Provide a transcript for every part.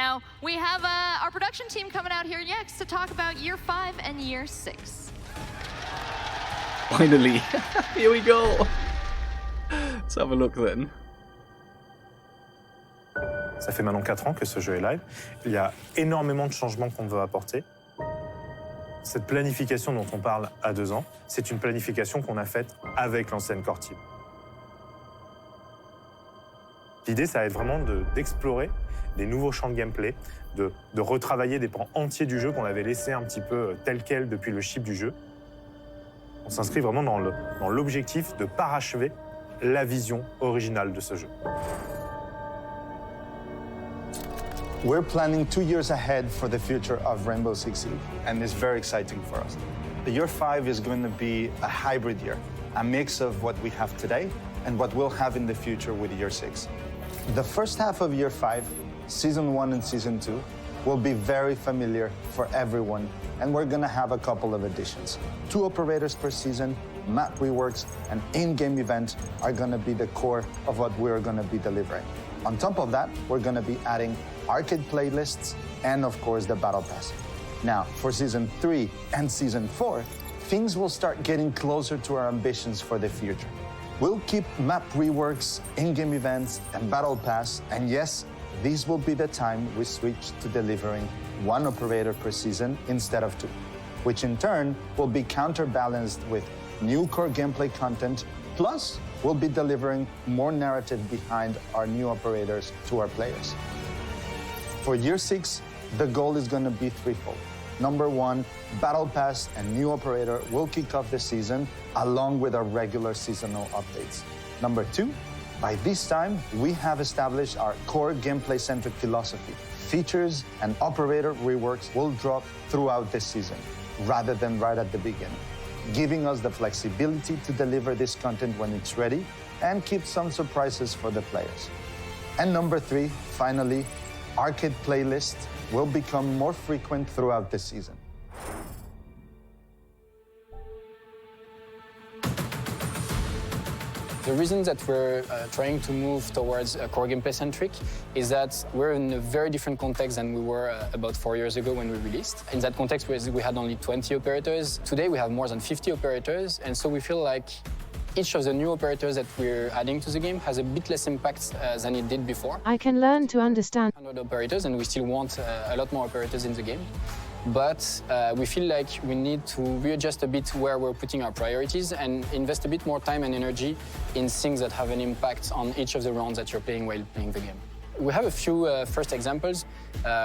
Now, we have our production team coming out here next to talk about year 5 and year 6. Finally, here we go. Let's have a look then. Ça fait maintenant 4 ans que ce jeu est live. Il y a énormément de changements qu'on veut apporter. Cette planification dont on parle à 2 ans, c'est une planification qu'on a faite avec l'ancienne core team. L'idée, ça va être vraiment d'explorer des nouveaux champs de gameplay, de retravailler des pans entiers du jeu qu'on avait laissé un petit peu tel quel depuis le chip du jeu. On s'inscrit vraiment dans l'objectif de parachever la vision originale de ce jeu. We're planning 2 years ahead for the future of Rainbow Six Siege, and it's very exciting for us. The year 5 is going to be a hybrid year, a mix of what we have today and what we'll have in the future with year 6. The first half of year 5, season 1 and season 2, will be very familiar for everyone, and we're going to have a couple of additions. 2 operators per season, map reworks, and in-game events are going to be the core of what we're going to be delivering. On top of that, we're going to be adding arcade playlists and, of course, the Battle Pass. Now, for Season 3 and Season 4, things will start getting closer to our ambitions for the future. We'll keep map reworks, in-game events, and Battle Pass, and yes, this will be the time we switch to delivering 1 operator per season instead of 2, which in turn will be counterbalanced with new core gameplay content, plus we'll be delivering more narrative behind our new operators to our players. For year 6, the goal is going to be threefold. Number 1, Battle Pass and new operator will kick off the season along with our regular seasonal updates. Number 2, by this time, we have established our core gameplay-centric philosophy. Features and operator reworks will drop throughout the season, rather than right at the beginning, giving us the flexibility to deliver this content when it's ready and keep some surprises for the players. And number 3, finally, arcade playlists will become more frequent throughout the season. The reason that we're trying to move towards core gameplay-centric is that we're in a very different context than we were about 4 years ago when we released. In that context, we had only 20 operators. Today, we have more than 50 operators, and so we feel like each of the new operators that we're adding to the game has a bit less impact than it did before. I can learn to understand 100 operators, and we still want a lot more operators in the game. But we feel like we need to readjust a bit where we're putting our priorities and invest a bit more time and energy in things that have an impact on each of the rounds that you're playing while playing the game. We have a few first examples.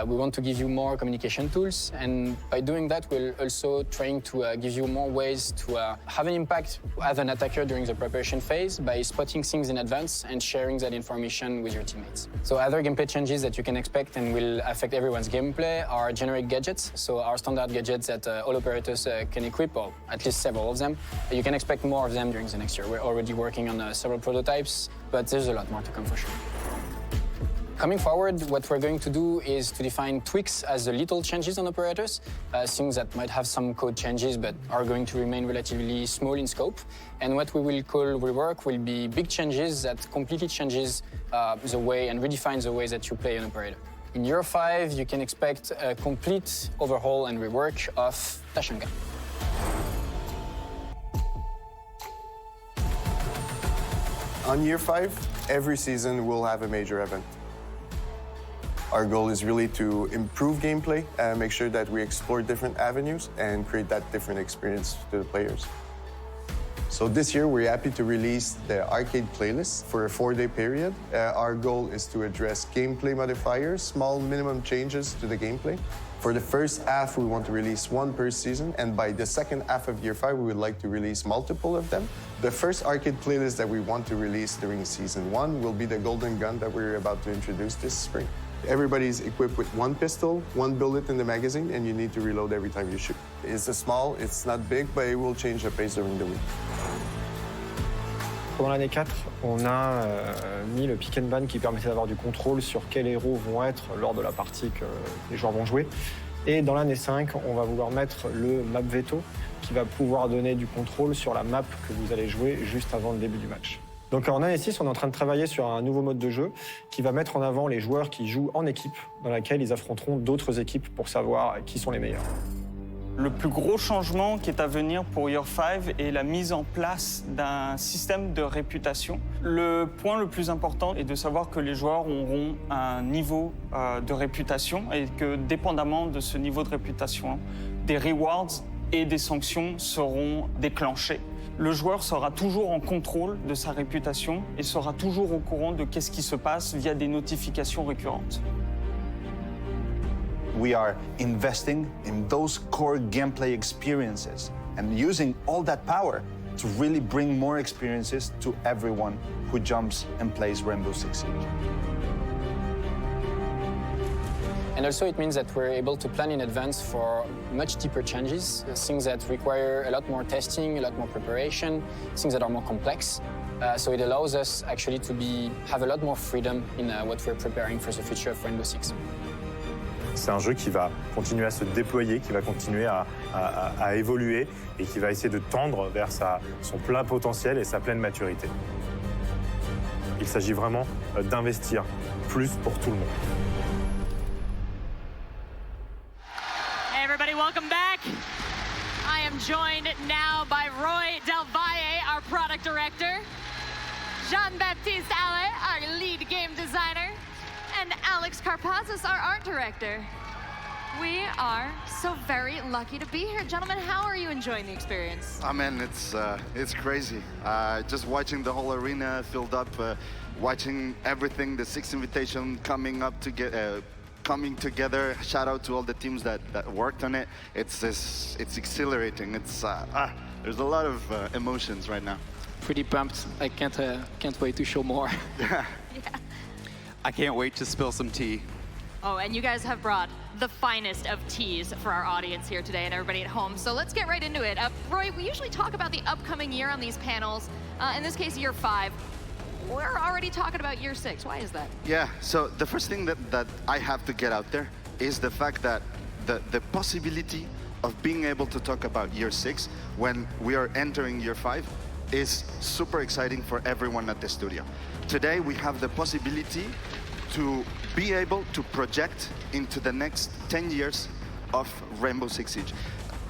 We want to give you more communication tools, and by doing that, we're also trying to give you more ways to have an impact as an attacker during the preparation phase by spotting things in advance and sharing that information with your teammates. So other gameplay changes that you can expect and will affect everyone's gameplay are generic gadgets, so our standard gadgets that all operators can equip, or at least several of them. You can expect more of them during the next year. We're already working on several prototypes, but there's a lot more to come for sure. Coming forward, what we're going to do is to define tweaks as the little changes on operators, things that might have some code changes but are going to remain relatively small in scope. And what we will call rework will be big changes that completely changes the way and redefines the way that you play an operator. In year 5, you can expect a complete overhaul and rework of Tachanka. On year 5, every season we'll have a major event. Our goal is really to improve gameplay, make sure that we explore different avenues and create that different experience to the players. So this year, we're happy to release the arcade playlist for a 4-day period. Our goal is to address gameplay modifiers, small minimum changes to the gameplay. For the first half, we want to release 1 per season, and by the second half of year 5, we would like to release multiple of them. The first arcade playlist that we want to release during season 1 will be the Golden Gun that we're about to introduce this spring. Everybody's equipped with 1 pistol, 1 bullet in the magazine, and you need to reload every time you shoot. It's small, it's not big, but it will change the pace during the week. Pendant l'année 4, on a mis le pick and ban qui permettait d'avoir du contrôle sur quels héros vont être lors de la partie que les joueurs vont jouer. Et dans l'année 5, on va vouloir mettre le map veto qui va pouvoir donner du contrôle sur la map que vous allez jouer juste avant le début du match. Donc en année 6, on est en train de travailler sur un nouveau mode de jeu qui va mettre en avant les joueurs qui jouent en équipe, dans laquelle ils affronteront d'autres équipes pour savoir qui sont les meilleurs. Le plus gros changement qui est à venir pour Year 5 est la mise en place d'un système de réputation. Le point le plus important est de savoir que les joueurs auront un niveau de réputation et que dépendamment de ce niveau de réputation, des rewards et des sanctions seront déclenchées. Le joueur sera toujours en contrôle de sa réputation et sera toujours au courant de qu'est-ce qui se passe via des notifications récurrentes. We are investing in those core gameplay experiences and using all that power to really bring more experiences to everyone who jumps and plays Rainbow Six Siege. And also it means that we're able to plan in advance for much deeper changes, things that require a lot more testing, a lot more preparation, things that are more complex. So it allows us actually to have a lot more freedom in what we're preparing for the future of Rainbow Six. C'est un jeu qui va continuer à se déployer, qui va continuer à évoluer et qui va essayer de tendre vers son plein potentiel et sa pleine maturité. Il s'agit vraiment d'investir plus pour tout le monde. Hey everybody, welcome back. I am joined now by Roy Del Valle, our product director, Jean-Baptiste Allais, our lead game designer, and Alex Karpazis, our art director. We are so very lucky to be here. Gentlemen, how are you enjoying the experience? I mean, it's crazy. Just watching the whole arena filled up, watching everything, the Six Invitation coming together. Shout out to all the teams that worked on it. It's exhilarating. There's a lot of emotions right now. Pretty pumped. I can't wait to show more. Yeah. I can't wait to spill some tea. Oh, and you guys have brought the finest of teas for our audience here today and everybody at home. So let's get right into it. Roy, we usually talk about the upcoming year on these panels. In this case, Year 5. We're already talking about Year 6. Why is that? Yeah, so the first thing that I have to get out there is the fact that the possibility of being able to talk about Year 6 when we are entering Year 5 is super exciting for everyone at the studio. Today, we have the possibility to be able to project into the next 10 years of Rainbow Six Siege.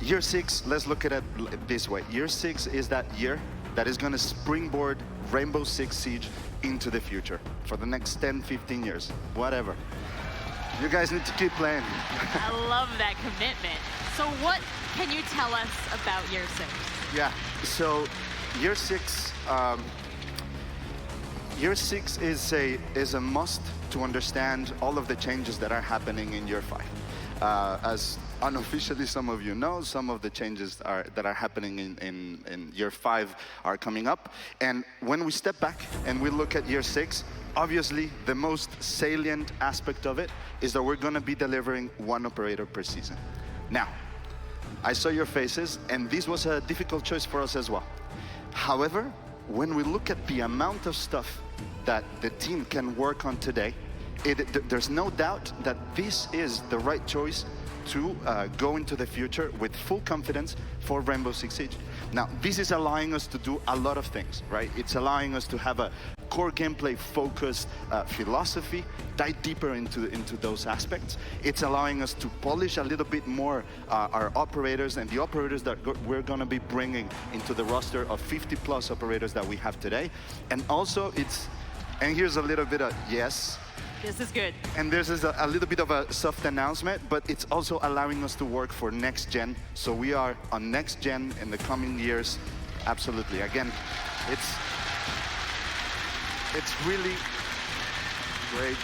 Year 6, let's look at it this way. Year 6 is that year that is going to springboard Rainbow Six Siege into the future for the next 10, 15 years, whatever. You guys need to keep playing. I love that commitment. So what can you tell us about Year 6? Yeah, so Year 6, Year 6 is a must to understand all of the changes that are happening in Year 5. As unofficially some of you know, some of the changes that are happening in Year 5 are coming up. And when we step back and we look at Year 6, obviously the most salient aspect of it is that we're going to be delivering one operator per season. Now, I saw your faces, and this was a difficult choice for us as well. However, when we look at the amount of stuff that the team can work on today, there's no doubt that this is the right choice to go into the future with full confidence for Rainbow Six Siege. Now, this is allowing us to do a lot of things, right? It's allowing us to have a core gameplay focused philosophy, dive deeper into those aspects. It's allowing us to polish a little bit more our operators and the operators that we're going to be bringing into the roster of 50 plus operators that we have today. And also and here's a little bit of yes. This is good. And there's a little bit of a soft announcement, but it's also allowing us to work for next gen. So we are on next gen in the coming years. Absolutely. Again, it's really great.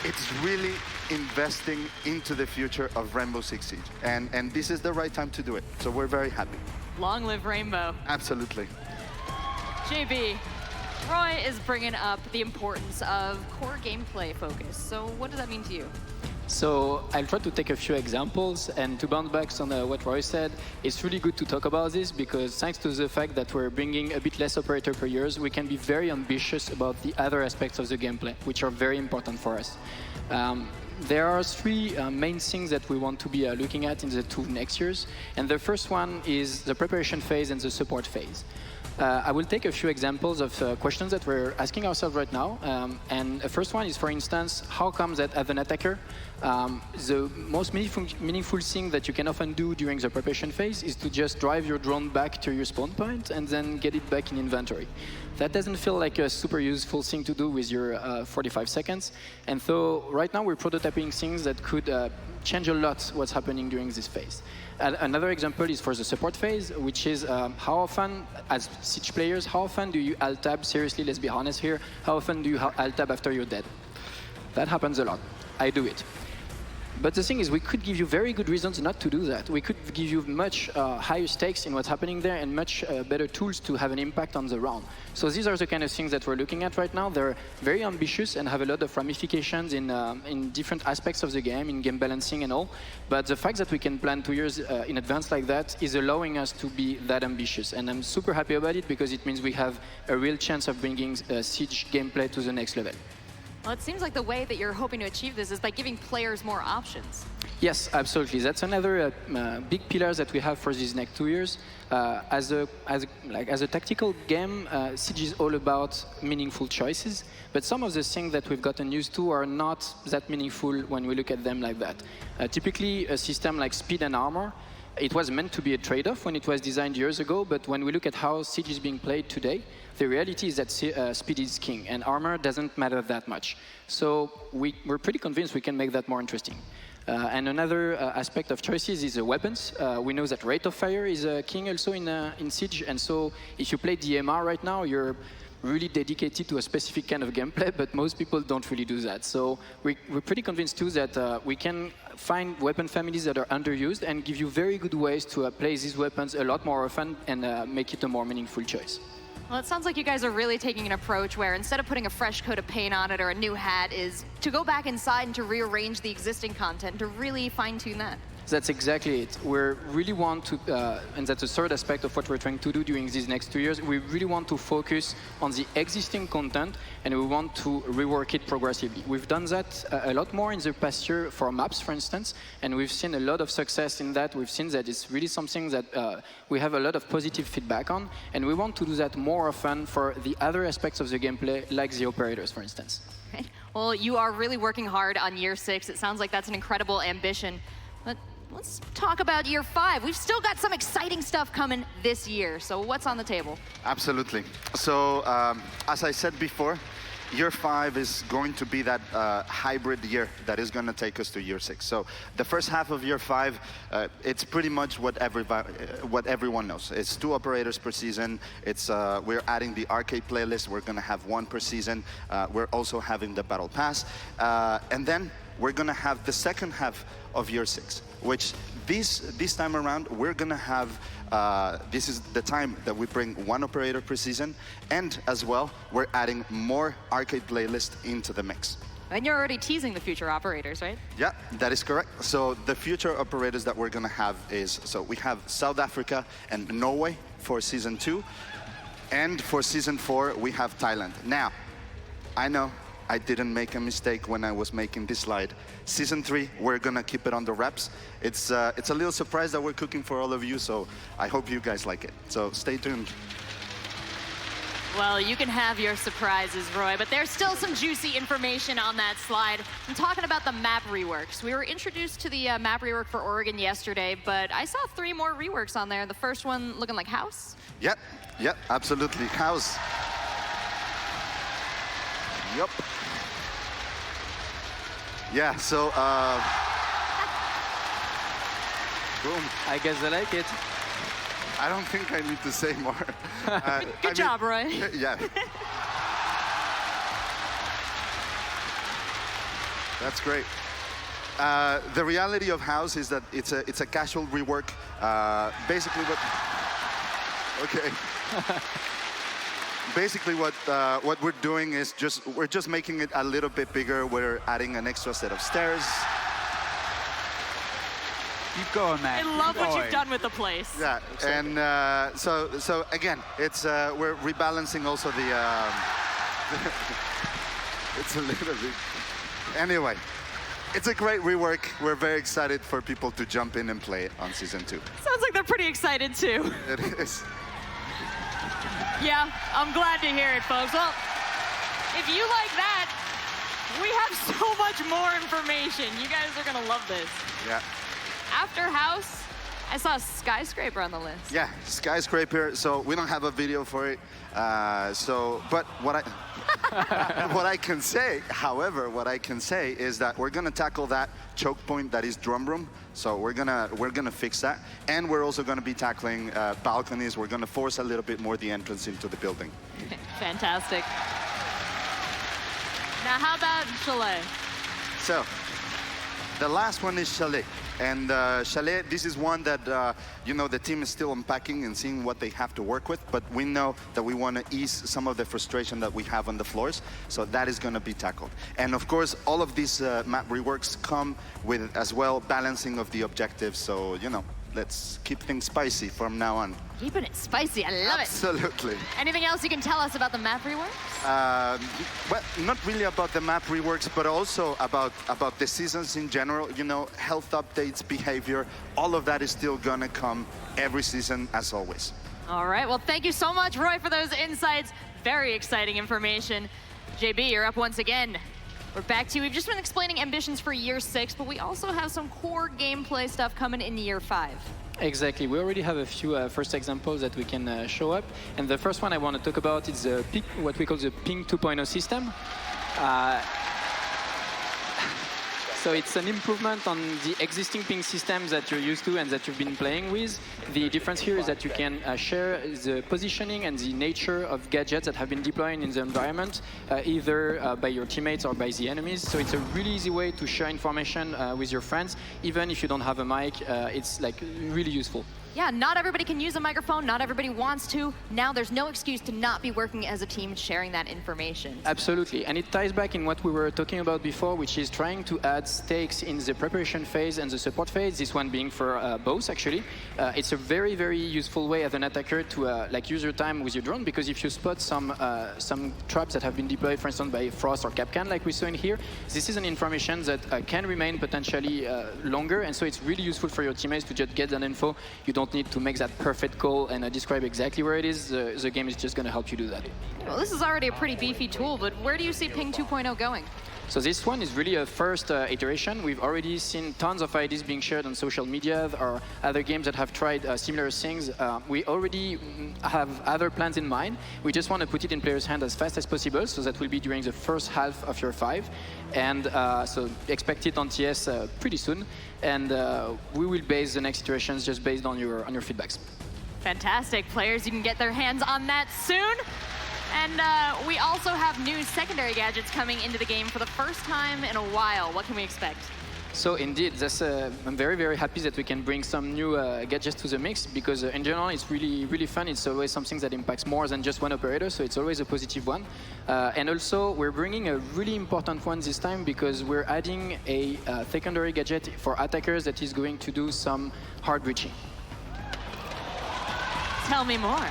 It's really investing into the future of Rainbow Six Siege. And this is the right time to do it. So we're very happy. Long live Rainbow. Absolutely. JB, Roy is bringing up the importance of core gameplay focus. So what does that mean to you? So I'll try to take a few examples, and to bounce back on what Roy said, it's really good to talk about this because thanks to the fact that we're bringing a bit less operator per year, we can be very ambitious about the other aspects of the gameplay, which are very important for us. There are three main things that we want to be looking at in the 2 next years, and the first one is the preparation phase and the support phase. I will take a few examples of questions that we're asking ourselves right now. And the first one is, for instance, how comes that as an attacker, the most meaningful thing that you can often do during the preparation phase is to just drive your drone back to your spawn point and then get it back in inventory. That doesn't feel like a super useful thing to do with your 45 seconds. And so right now we're prototyping things that could change a lot what's happening during this phase. Another example is for the support phase, which is how often, as Siege players, how often do you alt-tab? Seriously, let's be honest here. How often do you alt-tab after you're dead? That happens a lot. I do it. But the thing is, we could give you very good reasons not to do that. We could give you much higher stakes in what's happening there and much better tools to have an impact on the round. So these are the kind of things that we're looking at right now. They're very ambitious and have a lot of ramifications in different aspects of the game, in game balancing and all. But the fact that we can plan 2 years in advance like that is allowing us to be that ambitious. And I'm super happy about it because it means we have a real chance of bringing Siege gameplay to the next level. Well, it seems like the way that you're hoping to achieve this is by giving players more options. Yes, absolutely. That's another big pillar that we have for these next 2 years. As a tactical game, Siege is all about meaningful choices. But some of the things that we've gotten used to are not that meaningful when we look at them like that. Typically, a system like speed and armor, it was meant to be a trade-off when it was designed years ago. But when we look at how Siege is being played today, the reality is that speed is king, and armor doesn't matter that much. So we're pretty convinced we can make that more interesting. And another aspect of choices is the weapons. We know that rate of fire is king also in Siege, and so if you play DMR right now, you're really dedicated to a specific kind of gameplay, but most people don't really do that. So we're pretty convinced too that we can find weapon families that are underused and give you very good ways to play these weapons a lot more often and make it a more meaningful choice. Well, it sounds like you guys are really taking an approach where instead of putting a fresh coat of paint on it or a new hat is to go back inside and to rearrange the existing content, to really fine-tune that. That's exactly it. We really want to, and that's the third aspect of what we're trying to do during these next 2 years, we really want to focus on the existing content and we want to rework it progressively. We've done that a lot more in the past year for maps, for instance, and we've seen a lot of success in that. We've seen that it's really something that we have a lot of positive feedback on, and we want to do that more often for the other aspects of the gameplay, like the operators, for instance. Okay. Well, you are really working hard on year 6. It sounds like that's an incredible ambition. But let's talk about year 5. We've still got some exciting stuff coming this year. So what's on the table? Absolutely. So as I said before, year 5 is going to be that hybrid year that is going to take us to year 6. So the first half of year 5, it's pretty much what everyone knows. It's 2 operators per season. It's we're adding the arcade playlist. We're going to have 1 per season. We're also having the battle pass, and then we're going to have the second half of year 6, which this time around we're going to have. This is the time that we bring 1 operator per season, and as well we're adding more arcade playlist into the mix. And you're already teasing the future operators, right? Yeah, that is correct. So the future operators that we're going to have is, so we have South Africa and Norway for season 2, and for season 4 we have Thailand. Now, I know I didn't make a mistake when I was making this slide. Season 3, we're gonna keep it on the wraps. It's a little surprise that we're cooking for all of you, so I hope you guys like it. So stay tuned. Well, you can have your surprises, Roy, but there's still some juicy information on that slide. I'm talking about the map reworks. We were introduced to the map rework for Oregon yesterday, but I saw 3 more reworks on there. The first one looking like House. Yep, absolutely. House. Yep. Yeah, so, boom. I guess I like it. I don't think I need to say more. Good job, Roy. Yeah. That's great. The reality of House is that it's a casual rework. Basically what... Okay. Basically, what we're doing is we're just making it a little bit bigger. We're adding an extra set of stairs. Keep going, man. I love what you've done with the place. Yeah, and so again, it's we're rebalancing also the. It's a little bit. Anyway, it's a great rework. We're very excited for people to jump in and play it on season 2. Sounds like they're pretty excited too. It is. Yeah, I'm glad to hear it, folks. Well, if you like that, we have so much more information. You guys are gonna love this. Yeah. After House, I saw Skyscraper on the list. Yeah, Skyscraper. So we don't have a video for it. But what I what I can say, however, what I can say is that we're gonna tackle that choke point that is drum room. So we're gonna fix that, and we're also gonna be tackling balconies. We're gonna force a little bit more the entrance into the building. Fantastic. Now, how about Chalet? So the last one is Chalet. And Chalet, this is one that, you know, the team is still unpacking and seeing what they have to work with, but we know that we want to ease some of the frustration that we have on the floors, so that is going to be tackled. And of course, all of these map reworks come with, as well, balancing of the objectives, so, you know, let's keep things spicy from now on. Keeping it spicy, I love Absolutely. it. Anything else you can tell us about the map reworks? Well, not really about the map reworks, but also about the seasons in general. You know, health updates, behavior, all of that is still gonna come every season, as always. All right, well, thank you so much, Roy, for those insights. Very exciting information. JB, you're up once again. We're back to you. We've just been explaining ambitions for year 6, but we also have some core gameplay stuff coming in year 5. Exactly. We already have a few first examples that we can show up. And the first one I want to talk about is what we call the Ping 2.0 system. So it's an improvement on the existing ping systems that you're used to and that you've been playing with. The difference here is that you can share the positioning and the nature of gadgets that have been deployed in the environment, either by your teammates or by the enemies. So it's a really easy way to share information with your friends. Even if you don't have a mic, it's like really useful. Yeah, not everybody can use a microphone, not everybody wants to. Now there's no excuse to not be working as a team sharing that information. Absolutely, and it ties back in what we were talking about before, which is trying to add stakes in the preparation phase and the support phase, this one being for both, actually. It's a very, very useful way as an attacker to like use your time with your drone, because if you spot some traps that have been deployed, for instance, by Frost or Capcan, like we saw in here, this is an information that can remain potentially longer, and so it's really useful for your teammates to just get that info. You don't need to make that perfect call and describe exactly where it is. The game is just going to help you do that. Well, this is already a pretty beefy tool, but where do you see Ping 2.0 going? So this one is really a first iteration. We've already seen tons of ideas being shared on social media or other games that have tried similar things. We already have other plans in mind. We just want to put it in players' hands as fast as possible, so that will be during the first half of year 5. And so expect it on TS pretty soon. And we will base the next iterations just based on your feedbacks. Fantastic. Players, you can get their hands on that soon. And we also have new secondary gadgets coming into the game for the first time in a while. What can we expect? So indeed, I'm very, very happy that we can bring some new gadgets to the mix, because in general, it's really, really fun. It's always something that impacts more than just one operator, so it's always a positive one. And also, we're bringing a really important one this time, because we're adding a secondary gadget for attackers that is going to do some hard breaching. Tell me more.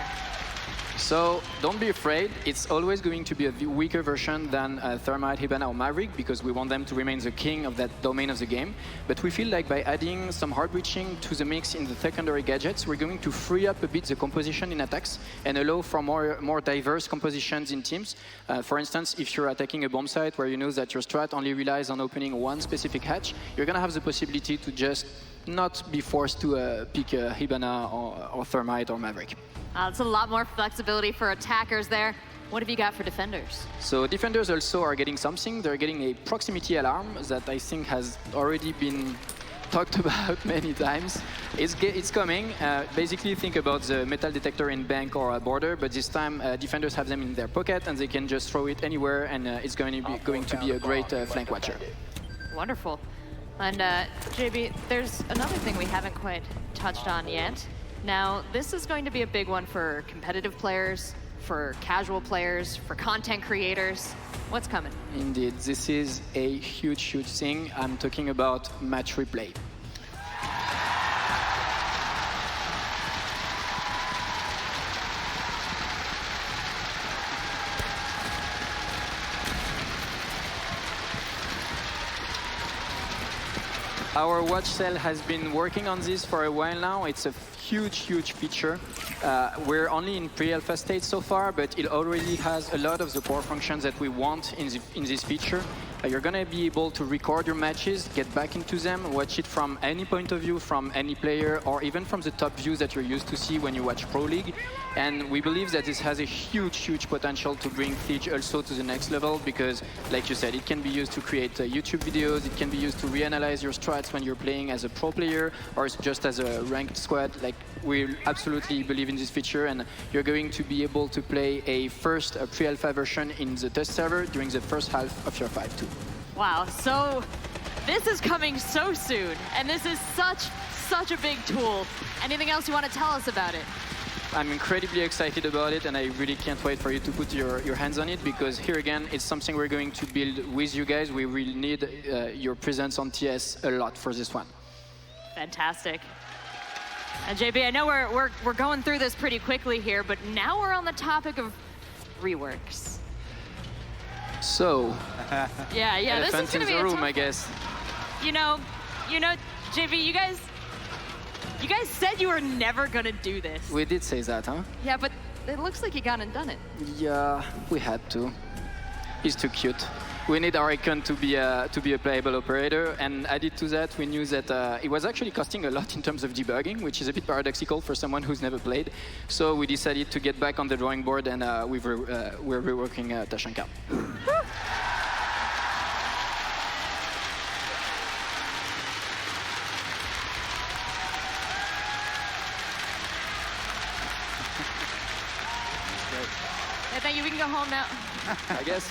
So don't be afraid. It's always going to be a weaker version than Thermite, Hibana, or Maverick, because we want them to remain the king of that domain of the game. But we feel like by adding some hard breaching to the mix in the secondary gadgets, we're going to free up a bit the composition in attacks and allow for more diverse compositions in teams. For instance, if you're attacking a bomb site where you know that your strat only relies on opening one specific hatch, you're going to have the possibility to just not be forced to pick Hibana or Thermite or Maverick. It's a lot more flexibility for attackers there. What have you got for defenders? So defenders also are getting something. They're getting a proximity alarm that I think has already been talked about many times. It's coming. Basically, think about the metal detector in bank or a border, but this time defenders have them in their pocket and they can just throw it anywhere, and it's going to be a great flank watcher. Wonderful. And JB, there's another thing we haven't quite touched on yet. Now, this is going to be a big one for competitive players, for casual players, for content creators. What's coming? Indeed, this is a huge, huge thing. I'm talking about match replay. Our watch cell has been working on this for a while now. It's a huge feature. We're only in pre-alpha state so far, but it already has a lot of the core functions that we want in this feature. You're gonna be able to record your matches, get back into them, watch it from any point of view, from any player, or even from the top views that you're used to see when you watch Pro League. And we believe that this has a huge potential to bring Siege also to the next level, because, like you said, it can be used to create YouTube videos, it can be used to reanalyze your strats when you're playing as a pro player, or just as a ranked squad. Like, we absolutely believe in this feature, and you're going to be able to play a pre-alpha version in the test server during the first half of year 5 too. Wow, so this is coming so soon, and this is such a big tool. Anything else you want to tell us about it? I'm incredibly excited about it, and I really can't wait for you to put your hands on it, because here again, it's something we're going to build with you guys. We will need your presence on TS a lot for this one. Fantastic. And JB, I know we're going through this pretty quickly here, but now we're on the topic of reworks. So, yeah, this is gonna be in the a room, tough I guess. You know, JB, you guys said you were never gonna do this. We did say that, huh? Yeah, but it looks like you gone and done it. Yeah, we had to. He's too cute. We need our icon to be a playable operator, and added to that, we knew that it was actually costing a lot in terms of debugging, which is a bit paradoxical for someone who's never played. So we decided to get back on the drawing board, and we're reworking Tachanka. Yeah, thank you. We can go home now. I guess.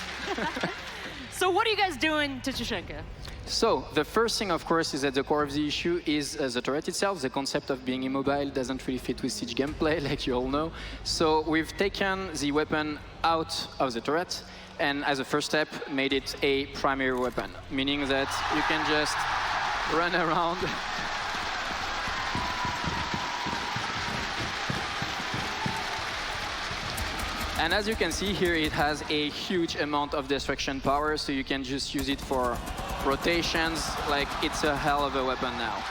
So what are you guys doing to Tachanka? So the first thing, of course, is at the core of the issue is the turret itself. The concept of being immobile doesn't really fit with Siege gameplay, like you all know. So we've taken the weapon out of the turret, and as a first step, made it a primary weapon, meaning that you can just run around. And as you can see here, it has a huge amount of destruction power, so you can just use it for rotations. Like, it's a hell of a weapon now.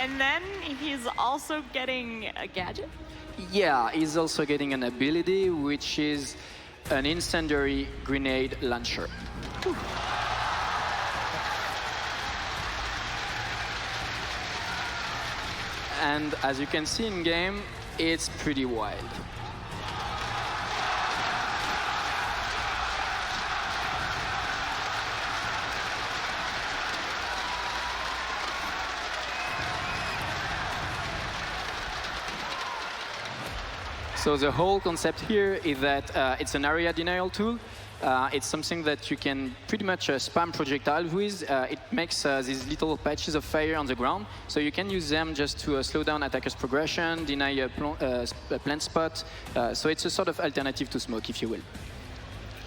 And then he's also getting a gadget? Yeah, he's also getting an ability, which is an incendiary grenade launcher. Whew. And as you can see in game, it's pretty wild. So the whole concept here is that it's an area denial tool. It's something that you can pretty much spam projectiles with. It makes these little patches of fire on the ground, so you can use them just to slow down attackers' progression, deny a plant spot. So it's a sort of alternative to smoke, if you will.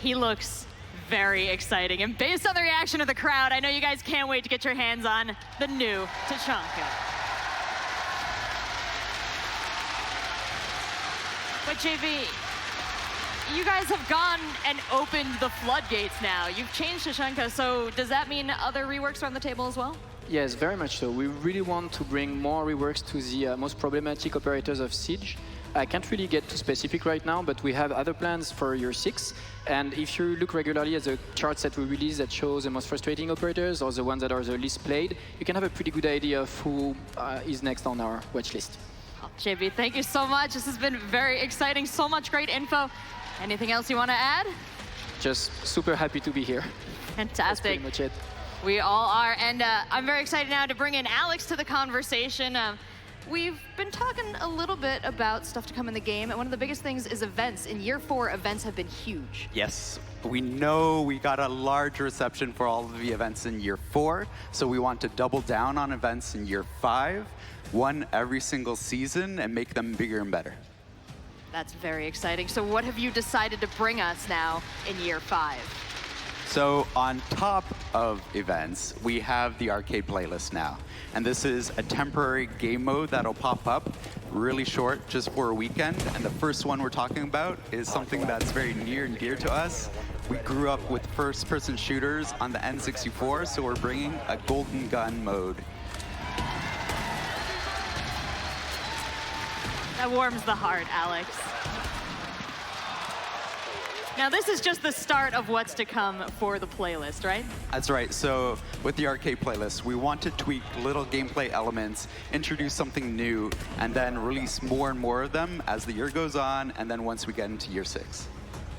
He looks very exciting, and based on the reaction of the crowd, I know you guys can't wait to get your hands on the new Tachanka. But JV, you guys have gone and opened the floodgates now. You've changed Tachanka, so does that mean other reworks are on the table as well? Yes, very much so. We really want to bring more reworks to the most problematic operators of Siege. I can't really get too specific right now, but we have other plans for year 6. And if you look regularly at the charts that we release that show the most frustrating operators or the ones that are the least played, you can have a pretty good idea of who is next on our watch list. Oh, JB, thank you so much. This has been very exciting. So much great info. Anything else you want to add? Just super happy to be here. Fantastic. That's pretty much it. We all are. And I'm very excited now to bring in Alex to the conversation. We've been talking a little bit about stuff to come in the game, and one of the biggest things is events. In year 4, events have been huge. Yes, we know we got a large reception for all of the events in year 4, so we want to double down on events in year 5, one every single season, and make them bigger and better. That's very exciting. So what have you decided to bring us now in year 5? So on top of events, we have the arcade playlist now. And this is a temporary game mode that'll pop up really short, just for a weekend. And the first one we're talking about is something that's very near and dear to us. We grew up with first-person shooters on the N64, so we're bringing a golden gun mode. That warms the heart, Alex. Now, this is just the start of what's to come for the playlist, right? That's right. So with the arcade playlist, we want to tweak little gameplay elements, introduce something new, and then release more and more of them as the year goes on, and then once we get into year 6.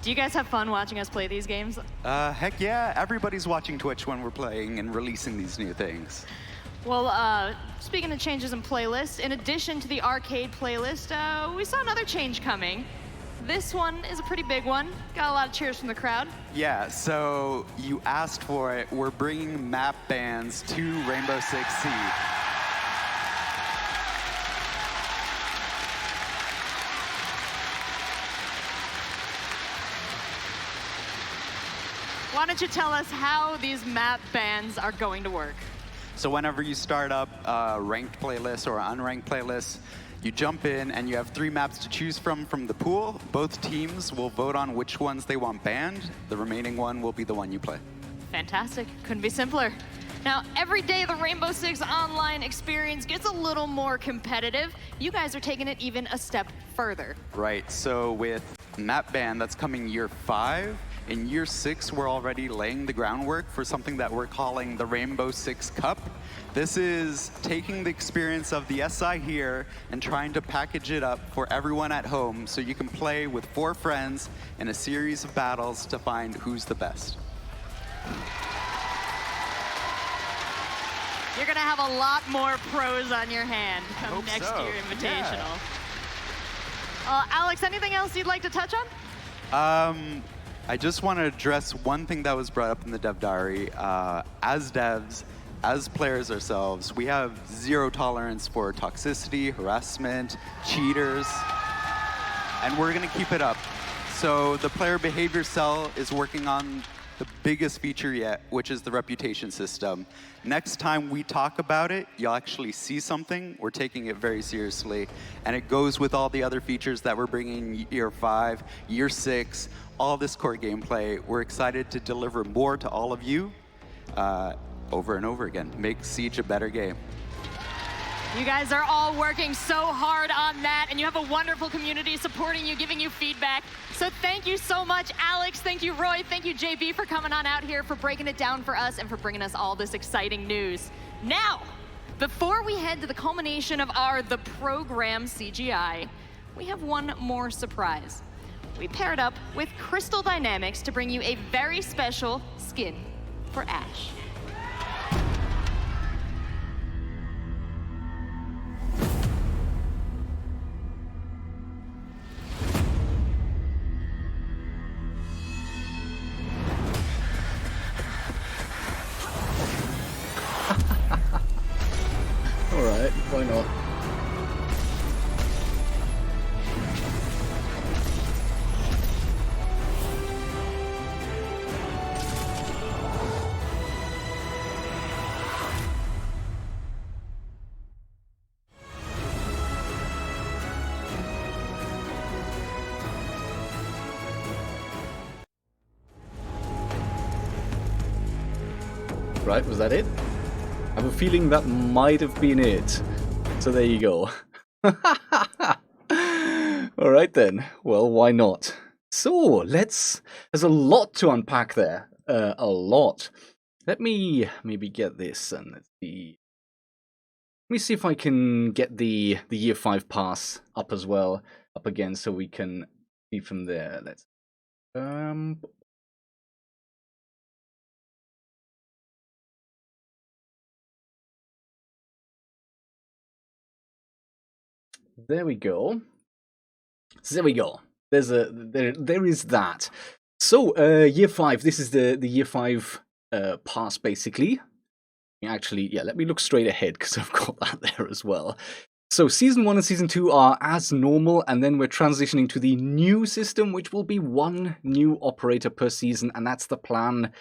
Do you guys have fun watching us play these games? Heck yeah. Everybody's watching Twitch when we're playing and releasing these new things. Well, speaking of changes in playlists, in addition to the arcade playlist, we saw another change coming. This one is a pretty big one. Got a lot of cheers from the crowd. Yeah, so you asked for it. We're bringing map bans to Rainbow Six Siege. Why don't you tell us how these map bans are going to work? So whenever you start up a ranked playlist or an unranked playlist, you jump in and you have 3 maps to choose from the pool. Both teams will vote on which ones they want banned. The remaining one will be the one you play. Fantastic. Couldn't be simpler. Now, every day the Rainbow Six online experience gets a little more competitive. You guys are taking it even a step further. Right, so with map ban that's coming year 5, in year 6 we're already laying the groundwork for something that we're calling the Rainbow Six Cup. This is taking the experience of the SI here and trying to package it up for everyone at home so you can play with 4 friends in a series of battles to find who's the best. You're going to have a lot more pros on your hand come next year Invitational. Yeah. Alex, anything else you'd like to touch on? I just want to address one thing that was brought up in the dev diary. As devs, as players ourselves, we have 0 tolerance for toxicity, harassment, cheaters, and we're going to keep it up. So the player behavior cell is working on the biggest feature yet, which is the reputation system. Next time we talk about it, you'll actually see something. We're taking it very seriously, and it goes with all the other features that we're bringing in year 5, year 6, all this core gameplay. We're excited to deliver more to all of you over and over again. Make Siege a better game. You guys are all working so hard on that, and you have a wonderful community supporting you, giving you feedback. So thank you so much, Alex. Thank you, Roy. Thank you, JB, for coming on out here, for breaking it down for us, and for bringing us all this exciting news. Now, before we head to the culmination of the program CGI, we have one more surprise. We paired up with Crystal Dynamics to bring you a very special skin for Ash. Alright, why not? Right, was that it? I have a feeling that might have been it. So there you go. Alright then. Well, why not? So, there's a lot to unpack there. A lot. Let me maybe get this and let's see. Let me see if I can get the year 5 pass up as well, up again, so we can see from there. Let's There we go. There we go. There is that. So year 5. This is the year 5 pass basically. Actually, yeah. Let me look straight ahead because I've got that there as well. So season 1 and season 2 are as normal, and then we're transitioning to the new system, which will be 1 new operator per season, and that's the plan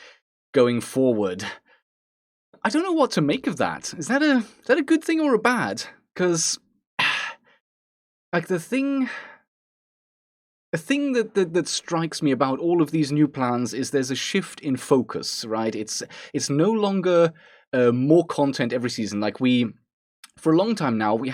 going forward. I don't know what to make of that. Is that a good thing or a bad? Because like the thing a thing that strikes me about all of these new plans is there's a shift in focus, right? It's no longer more content every season. Like for a long time now, we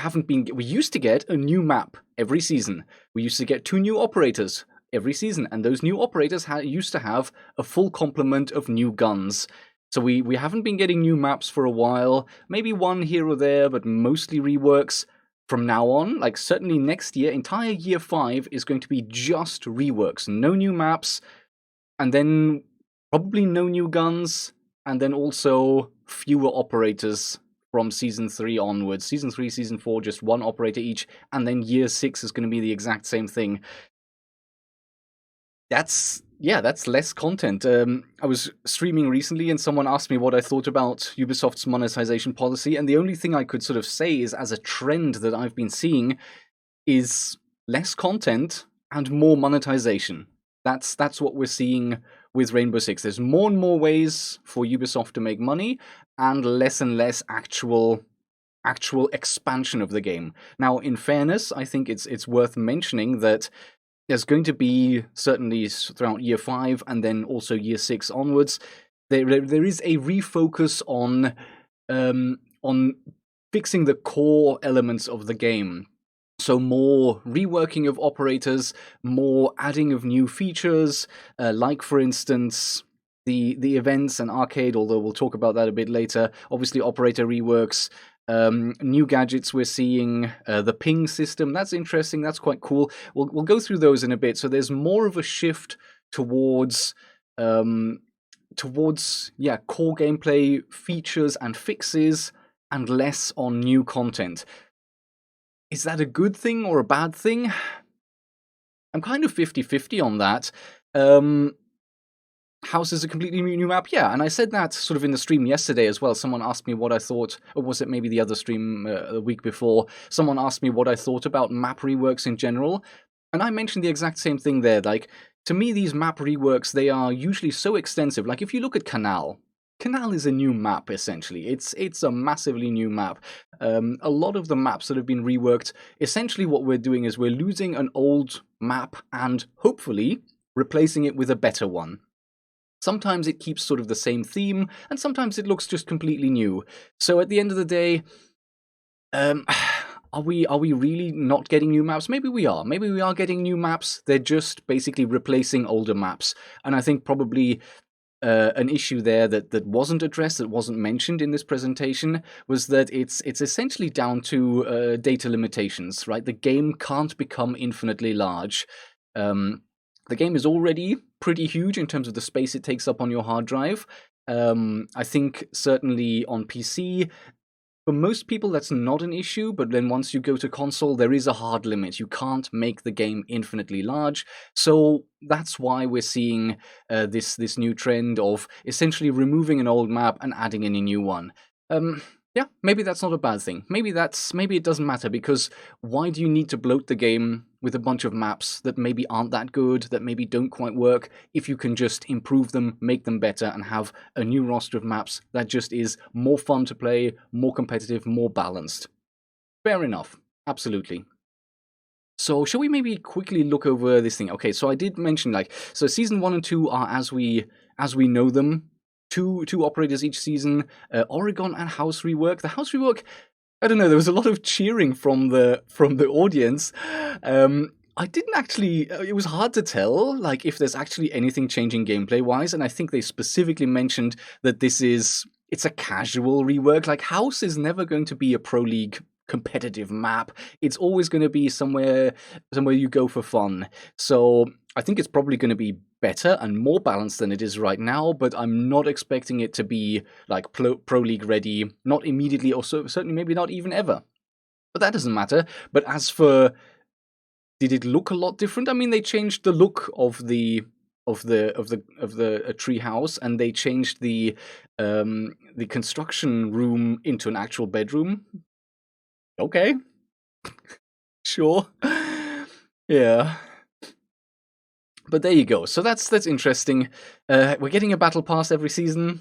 used to get a new map every season. We used to get 2 new operators every season, and those new operators used to have a full complement of new guns. So we haven't been getting new maps for a while, maybe one here or there, but mostly reworks. From now on, like certainly next year, entire year 5 is going to be just reworks. No new maps, and then probably no new guns, and then also fewer operators from Season 3 onwards. Season 3, Season 4, just 1 operator each, and then year 6 is going to be the exact same thing. That's less content. I was streaming recently and someone asked me what I thought about Ubisoft's monetization policy, and the only thing I could sort of say is, as a trend that I've been seeing, is less content and more monetization. That's what we're seeing with Rainbow Six. There's more and more ways for Ubisoft to make money, and less actual expansion of the game. Now, in fairness, I think it's worth mentioning that there's going to be, certainly throughout year 5 and then also year 6 onwards, there is a refocus on fixing the core elements of the game. So more reworking of operators, more adding of new features, like for instance the events and arcade, although we'll talk about that a bit later. Obviously operator reworks. New gadgets we're seeing, the ping system, that's interesting, that's quite cool. We'll go through those in a bit. So there's more of a shift towards core gameplay features and fixes, and less on new content. Is that a good thing or a bad thing? I'm kind of 50-50 on that. House is a completely new map, yeah, and I said that sort of in the stream yesterday as well. Someone asked me what I thought, or was it maybe the other stream a week before? Someone asked me what I thought about map reworks in general, and I mentioned the exact same thing there. Like, to me, these map reworks, they are usually so extensive. Like, if you look at Canal is a new map, essentially. It's a massively new map. A lot of the maps that have been reworked, essentially what we're doing is we're losing an old map and hopefully replacing it with a better one. Sometimes it keeps sort of the same theme, and sometimes it looks just completely new. So at the end of the day, are we really not getting new maps? Maybe we are. Maybe we are getting new maps. They're just basically replacing older maps. And I think probably an issue there that wasn't addressed, that wasn't mentioned in this presentation, was that it's essentially down to data limitations, right? The game can't become infinitely large. The game is already pretty huge in terms of the space it takes up on your hard drive. I think certainly on PC, for most people that's not an issue, but then once you go to console, there is a hard limit. You can't make the game infinitely large. So that's why we're seeing this new trend of essentially removing an old map and adding in a new one. Yeah, maybe that's not a bad thing. Maybe it doesn't matter, because why do you need to bloat the game with a bunch of maps that maybe aren't that good, that maybe don't quite work, if you can just improve them, make them better, and have a new roster of maps that just is more fun to play, more competitive, more balanced? Fair enough. Absolutely. So shall we maybe quickly look over this thing? Okay, so I did mention, so Season 1 and 2 are as we know them. Two operators each season. Oregon and House rework. The House rework, I don't know, there was a lot of cheering from the audience. I didn't actually, it was hard to tell, if there's actually anything changing gameplay-wise, and I think they specifically mentioned that it's a casual rework. House is never going to be a Pro League competitive map. It's always going to be somewhere you go for fun. So I think it's probably going to be better and more balanced than it is right now, but I'm not expecting it to be Pro League ready, not immediately, or certainly maybe not even ever. But that doesn't matter. But as for, did it look a lot different? I mean, they changed the look of the tree house, and they changed the construction room into an actual bedroom. Okay. Sure. Yeah. But there you go. So that's interesting. We're getting a battle pass every season.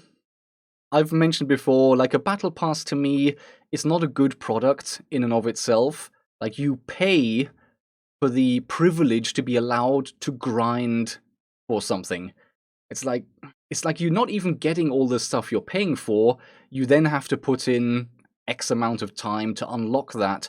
I've mentioned before, a battle pass to me is not a good product in and of itself. You pay for the privilege to be allowed to grind for something. It's like you're not even getting all the stuff you're paying for. You then have to put in X amount of time to unlock that.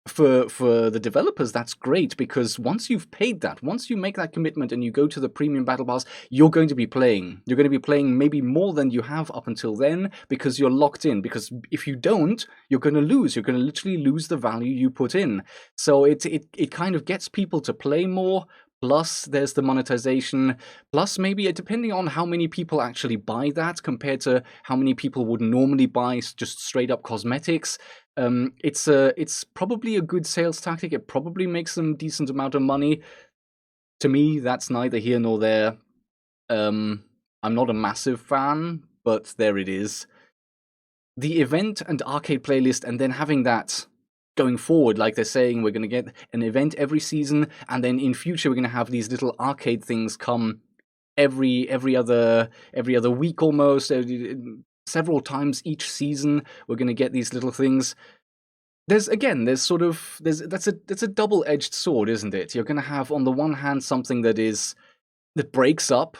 For the developers, that's great, because once you've paid that, once you make that commitment and you go to the premium battle pass, you're going to be playing. You're going to be playing maybe more than you have up until then, because you're locked in. Because if you don't, you're going to lose. You're going to literally lose the value you put in. So it kind of gets people to play more. Plus, there's the monetization. Plus, maybe depending on how many people actually buy that compared to how many people would normally buy just straight up cosmetics, it's probably a good sales tactic. It probably makes them a decent amount of money. To me, that's neither here nor there. I'm not a massive fan, but there it is. The event and arcade playlist, and then having that going forward, like they're saying, we're going to get an event every season, and then in future we're going to have these little arcade things come every other week almost, several times each season. We're going to get these little things. That's a double-edged sword, isn't it? You're going to have on the one hand something that breaks up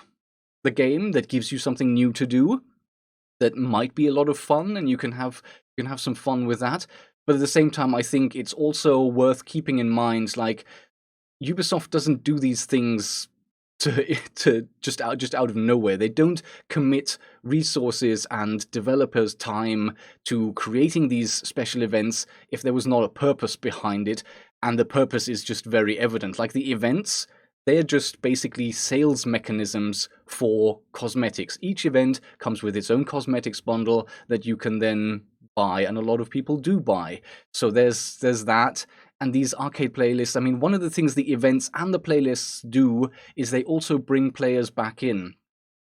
the game, that gives you something new to do, that might be a lot of fun, and you can have some fun with that. But at the same time, I think it's also worth keeping in mind, like, Ubisoft doesn't do these things to just out of nowhere. They don't commit resources and developers' time to creating these special events if there was not a purpose behind it, and the purpose is just very evident. Like the events, they're just basically sales mechanisms for cosmetics. Each event comes with its own cosmetics bundle that you can then buy, and a lot of people do buy. So there's that. And these arcade playlists, I mean, one of the things the events and the playlists do is they also bring players back in.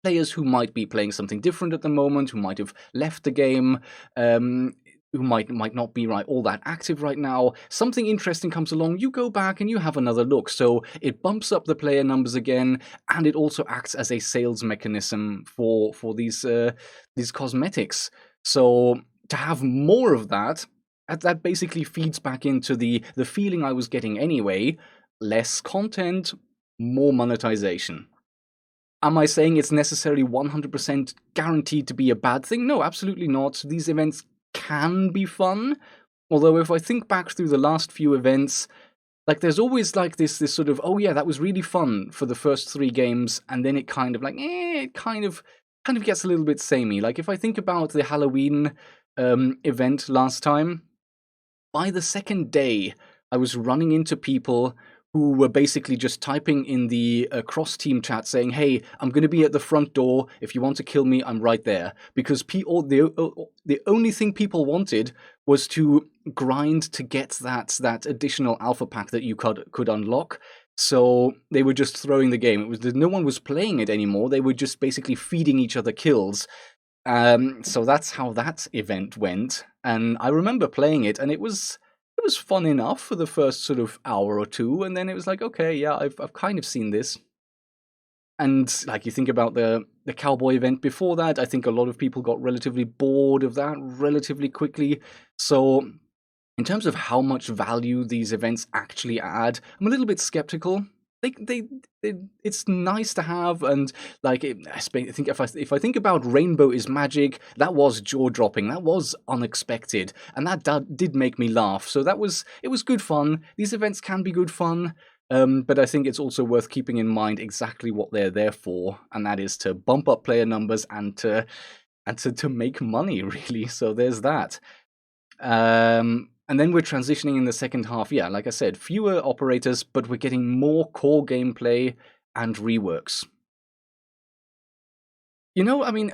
Players who might be playing something different at the moment, who might have left the game, who might not be all that active right now. Something interesting comes along, you go back and you have another look. So it bumps up the player numbers again, and it also acts as a sales mechanism for these cosmetics. So to have more of that basically feeds back into the feeling I was getting anyway. Less content, more monetization. Am I saying it's necessarily 100% guaranteed to be a bad thing? No, absolutely not. These events can be fun. Although if I think back through the last few events, like there's always like this sort of, oh yeah, that was really fun for the first 3 games, and then it kind of like, it kind of gets a little bit samey. Like if I think about the Halloween event last time, by the second day, I was running into people who were basically just typing in the cross-team chat saying, hey, I'm going to be at the front door. If you want to kill me, I'm right there. Because the only thing people wanted was to grind to get that additional alpha pack that you could unlock. So they were just throwing the game. No one was playing it anymore. They were just basically feeding each other kills. So that's how that event went. And I remember playing it, and it was fun enough for the first sort of hour or two, and then it was like, okay, yeah, I've kind of seen this. And like you think about the cowboy event before that, I think a lot of people got relatively bored of that relatively quickly. So in terms of how much value these events actually add, I'm a little bit skeptical. It's nice to have, and like I think if I think about Rainbow is Magic, that was jaw-dropping, that was unexpected, and that did make me laugh. So it was good fun. These events can be good fun, but I think it's also worth keeping in mind exactly what they're there for, and that is to bump up player numbers and to make money, really. So there's that. And then we're transitioning in the second half. Yeah, like I said, fewer operators, but we're getting more core gameplay and reworks. You know, I mean,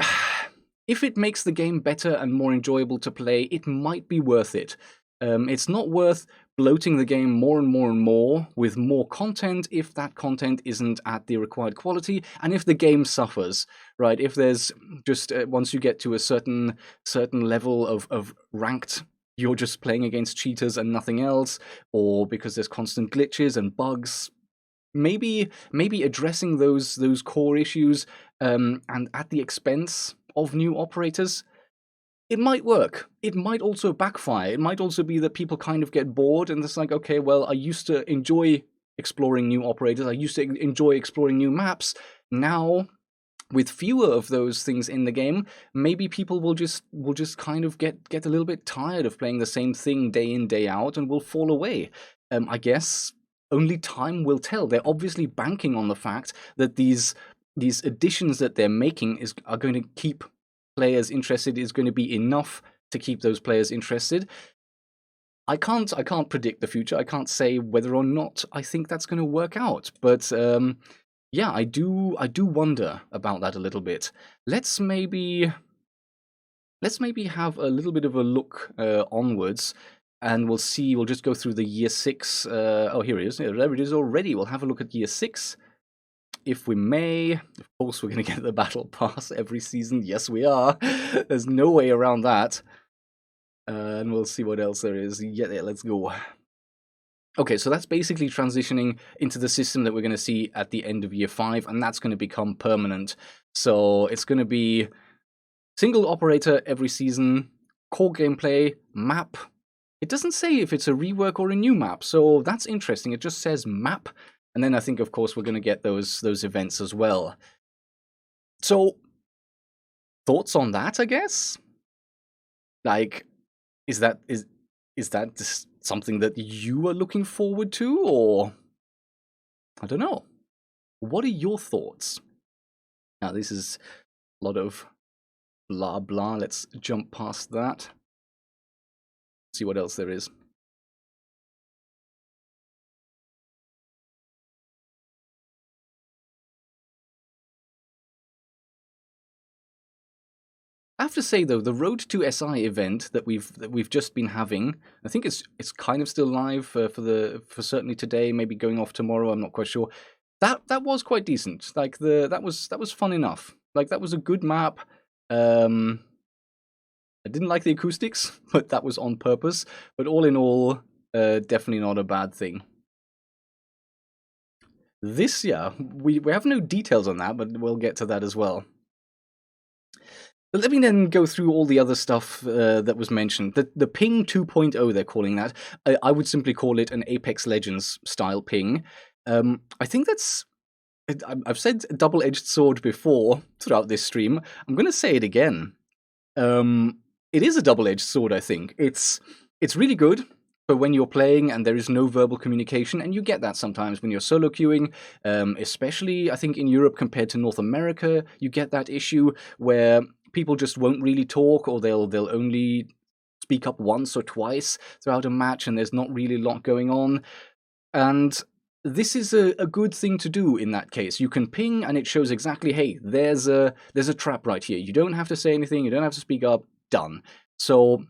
if it makes the game better and more enjoyable to play, it might be worth it. It's not worth bloating the game more and more and more with more content if that content isn't at the required quality, and if the game suffers, right? If there's just, once you get to a certain level of ranked, you're just playing against cheaters and nothing else, or because there's constant glitches and bugs. Maybe addressing those core issues and at the expense of new operators. it might work. It might also backfire. It might also be that people kind of get bored and it's like, okay, well, I used to enjoy exploring new operators. I used to enjoy exploring new maps. Now, with fewer of those things in the game, maybe people will just kind of get a little bit tired of playing the same thing day in, day out, and will fall away. I guess only time will tell. They're obviously banking on the fact that these additions that they're making are going to keep players interested, is going to be enough to keep those players interested. I can't predict the future. I can't say whether or not I think that's going to work out, but yeah, I do wonder about that a little bit. Let's maybe have a little bit of a look onwards, and we'll see. We'll just go through the year 6. Oh, here it is. There it is already. We'll have a look at year 6. If we may. Of course, we're going to get the battle pass every season. Yes, we are. There's no way around that. And we'll see what else there is. Yeah, let's go. Okay, so that's basically transitioning into the system that we're going to see at the end of year 5, and that's going to become permanent. So it's going to be single operator every season, core gameplay, map. It doesn't say if it's a rework or a new map, so that's interesting. It just says map. And then I think, of course, we're going to get those events as well. So, thoughts on that, I guess? Like, is that just something that you are looking forward to, or I don't know. What are your thoughts? Now, this is a lot of blah blah. Let's jump past that. See what else there is. I have to say though, the Road to SI event that we've just been having, I think it's kind of still live for certainly today, maybe going off tomorrow. I'm not quite sure. That was quite decent. Like that was fun enough. Like that was a good map. I didn't like the acoustics, but that was on purpose. But all in all, definitely not a bad thing. This year, we have no details on that, but we'll get to that as well. But let me then go through all the other stuff that was mentioned. The ping 2.0, they're calling that. I would simply call it an Apex Legends style ping. I think that's... I've said double-edged sword before throughout this stream. I'm going to say it again. It is a double-edged sword, I think. It's really good for when you're playing and there is no verbal communication, and you get that sometimes when you're solo queuing, especially, I think, in Europe compared to North America. You get that issue where people just won't really talk, or they'll only speak up once or twice throughout a match, and there's not really a lot going on. And this is a good thing to do in that case. You can ping, and it shows exactly, hey, there's a trap right here. You don't have to say anything, you don't have to speak up, done. So,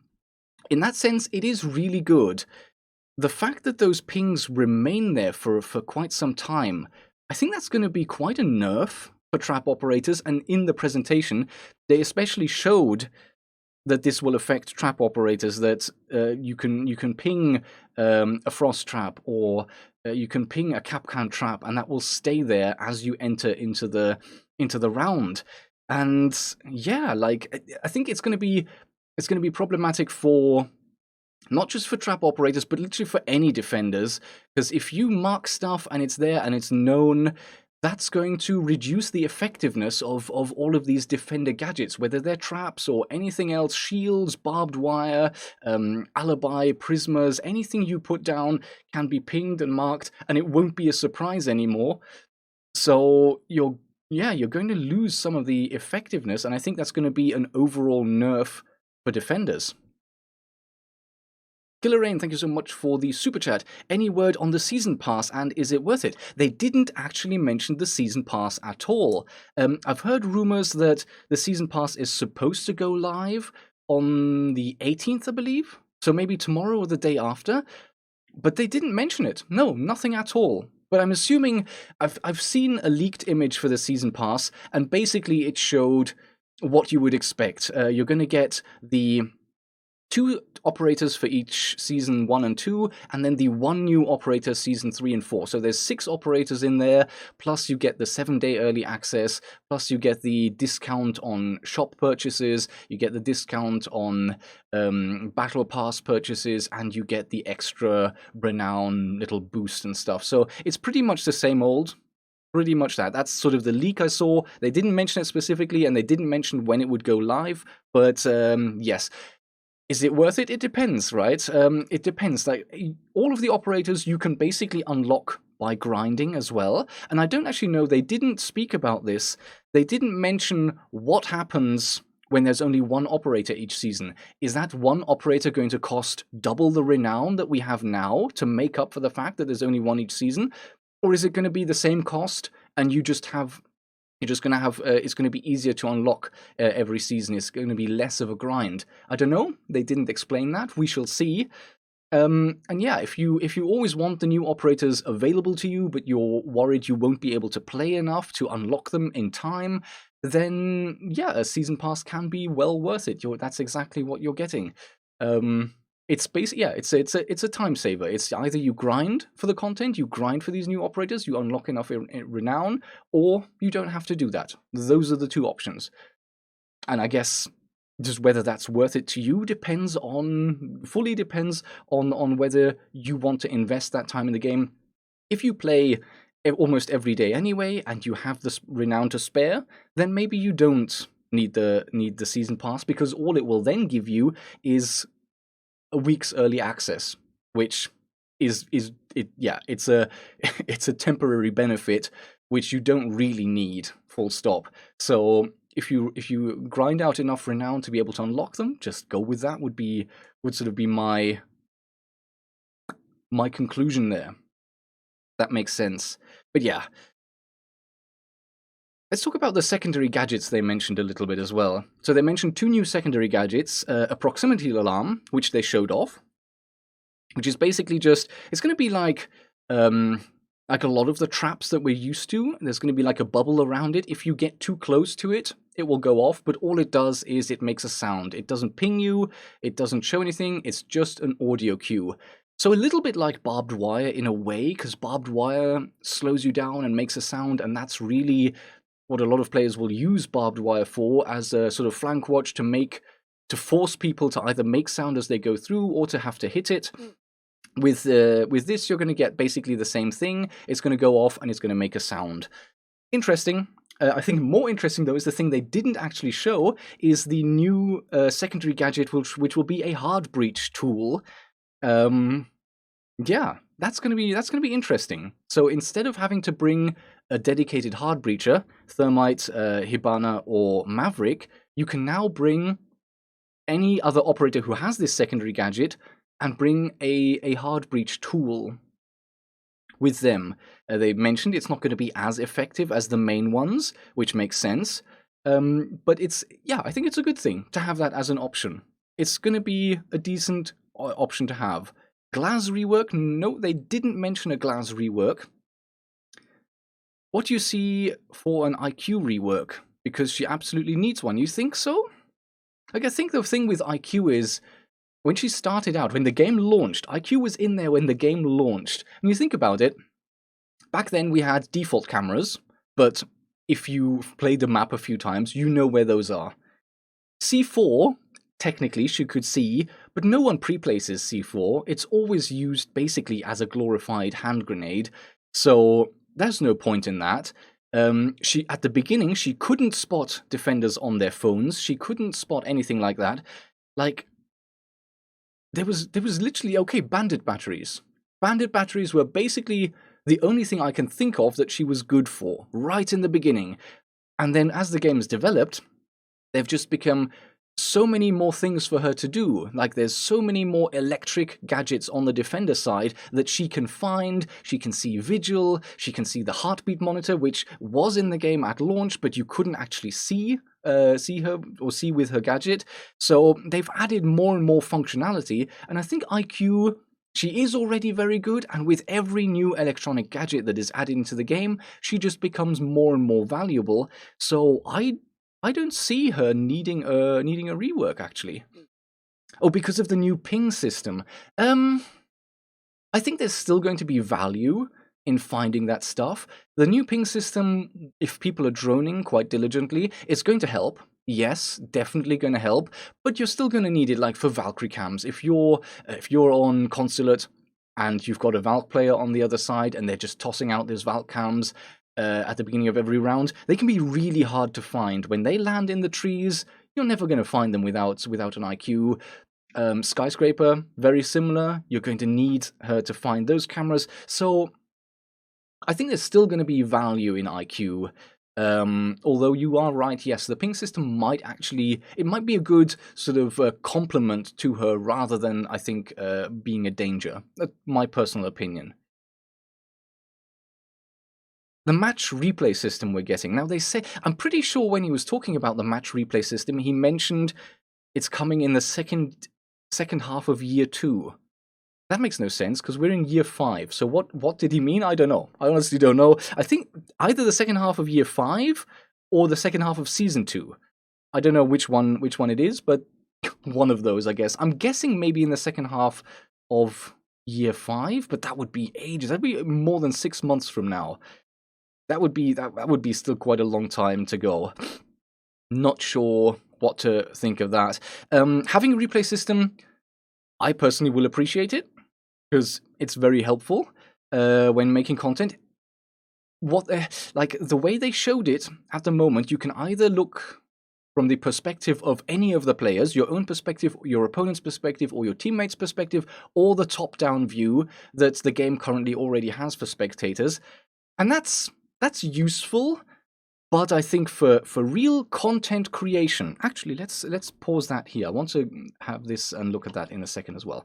in that sense, it is really good. The fact that those pings remain there for quite some time, I think that's going to be quite a nerf for trap operators, and in the presentation, they especially showed that this will affect trap operators, that you can ping a frost trap, or you can ping a Kapkan trap, and that will stay there as you enter into the round. And yeah, like I think it's going to be problematic for not just for trap operators, but literally for any defenders, because if you mark stuff and it's there and it's known, that's going to reduce the effectiveness of all of these defender gadgets, whether they're traps or anything else, shields, barbed wire, alibi, prismas, anything you put down can be pinged and marked, and it won't be a surprise anymore. So you're going to lose some of the effectiveness, and I think that's going to be an overall nerf for defenders. Killer Rain, thank you so much for the super chat. Any word on the season pass, and is it worth it? They didn't actually mention the season pass at all. I've heard rumors that the season pass is supposed to go live on the 18th, I believe. So maybe tomorrow or the day after. But they didn't mention it. No, nothing at all. But I'm assuming I've seen a leaked image for the season pass, and basically it showed what you would expect. You're going to get the 2 operators for each season 1 and 2, and then the 1 new operator season 3 and 4. So there's 6 operators in there, plus you get the 7-day early access, plus you get the discount on shop purchases, you get the discount on battle pass purchases, and you get the extra renown little boost and stuff. So it's pretty much the same old. Pretty much that. That's sort of the leak I saw. They didn't mention it specifically, and they didn't mention when it would go live, but yes. Is it worth it? It depends, right? It depends. Like, all of the operators you can basically unlock by grinding as well. And I don't actually know, they didn't speak about this. They didn't mention what happens when there's only 1 operator each season. Is that 1 operator going to cost double the renown that we have now to make up for the fact that there's only 1 each season? Or is it going to be the same cost and you just have... You're just going to have, it's going to be easier to unlock every season. It's going to be less of a grind. I don't know. They didn't explain that. We shall see. And yeah, if you always want the new operators available to you, but you're worried you won't be able to play enough to unlock them in time, then yeah, a season pass can be well worth it. That's exactly what you're getting. It's basically, yeah, it's a time saver. It's either you grind for the content, you grind for these new operators, you unlock enough renown, or you don't have to do that. Those are the 2 options. And I guess just whether that's worth it to you fully depends on whether you want to invest that time in the game. If you play almost every day anyway, and you have the renown to spare, then maybe you don't need the season pass, because all it will then give you is a week's early access, which it's a it's a temporary benefit which you don't really need, full stop. So if you grind out enough renown to be able to unlock them, just go with that would sort of be my conclusion there. That makes sense. But yeah. Let's talk about the secondary gadgets they mentioned a little bit as well. So they mentioned 2 new secondary gadgets, a proximity alarm, which they showed off, which is basically just, it's going to be like a lot of the traps that we're used to. There's going to be like a bubble around it. If you get too close to it, it will go off, but all it does is it makes a sound. It doesn't ping you, it doesn't show anything, it's just an audio cue. So a little bit like barbed wire in a way, because barbed wire slows you down and makes a sound, and that's really what a lot of players will use barbed wire for, as a sort of flank watch to force people to either make sound as they go through or to have to hit it. With this, you're going to get basically the same thing. It's going to go off and it's going to make a sound. Interesting. I think more interesting, though, is the thing they didn't actually show is the new secondary gadget, which will be a hard breach tool. Yeah, that's going to be interesting. So instead of having to bring a dedicated hard breacher, Thermite, Hibana, or Maverick, you can now bring any other operator who has this secondary gadget and bring a hard breach tool with them. They mentioned it's not going to be as effective as the main ones, which makes sense. But I think it's a good thing to have that as an option. It's going to be a decent option to have. Glass rework? No, they didn't mention a glass rework. What do you see for an IQ rework? Because she absolutely needs one. You think so? Like, I think the thing with IQ is, when she started out, when the game launched, IQ was in there when the game launched. And you think about it, back then we had default cameras, but if you played the map a few times, you know where those are. C4, technically, she could see, but no one pre-places C4. It's always used basically as a glorified hand grenade, so there's no point in that. At the beginning, she couldn't spot defenders on their phones. She couldn't spot anything like that. Like, there was literally, okay, bandit batteries. Bandit batteries were basically the only thing I can think of that she was good for, right in the beginning. And then as the game has developed, they've just become so many more things for her to do. Like, there's so many more electric gadgets on the defender side that she can find. She can see Vigil, she can see the heartbeat monitor, which was in the game at launch, but you couldn't actually see her or see with her gadget. So they've added more and more functionality, and I think IQ, she is already very good, and with every new electronic gadget that is added into the game, she just becomes more and more valuable. So I don't see her needing a rework, actually. Oh, because of the new ping system. I think there's still going to be value in finding that stuff. The new ping system, if people are droning quite diligently, it's going to help. Yes, definitely going to help, but you're still going to need it, like for Valkyrie cams. If you're on Consulate and you've got a Valk player on the other side and they're just tossing out those Valk cams at the beginning of every round, they can be really hard to find. When they land in the trees, you're never going to find them without an IQ. Skyscraper, very similar. You're going to need her to find those cameras. So I think there's still going to be value in IQ. Although you are right, yes, the ping system might be a good sort of complement to her rather than, I think, being a danger. That's my personal opinion. The match replay system we're getting. Now they say, I'm pretty sure when he was talking about the match replay system, he mentioned it's coming in the second half of year 2. That makes no sense, because we're in year 5. So what did he mean? I don't know. I honestly don't know. I think either the second half of year 5 or the second half of season 2. I don't know which one it is, but one of those, I guess. I'm guessing maybe in the second half of year 5, but that would be ages. That'd be more than 6 months from now. That would be still quite a long time to go. Not sure what to think of that. Having a replay system, I personally will appreciate it, because it's very helpful when making content. Like the way they showed it at the moment, you can either look from the perspective of any of the players, your own perspective, your opponent's perspective, or your teammate's perspective, or the top-down view that the game currently already has for spectators. And that's useful, but I think for real content creation, actually, let's pause that here. I want to have this and look at that in a second as well.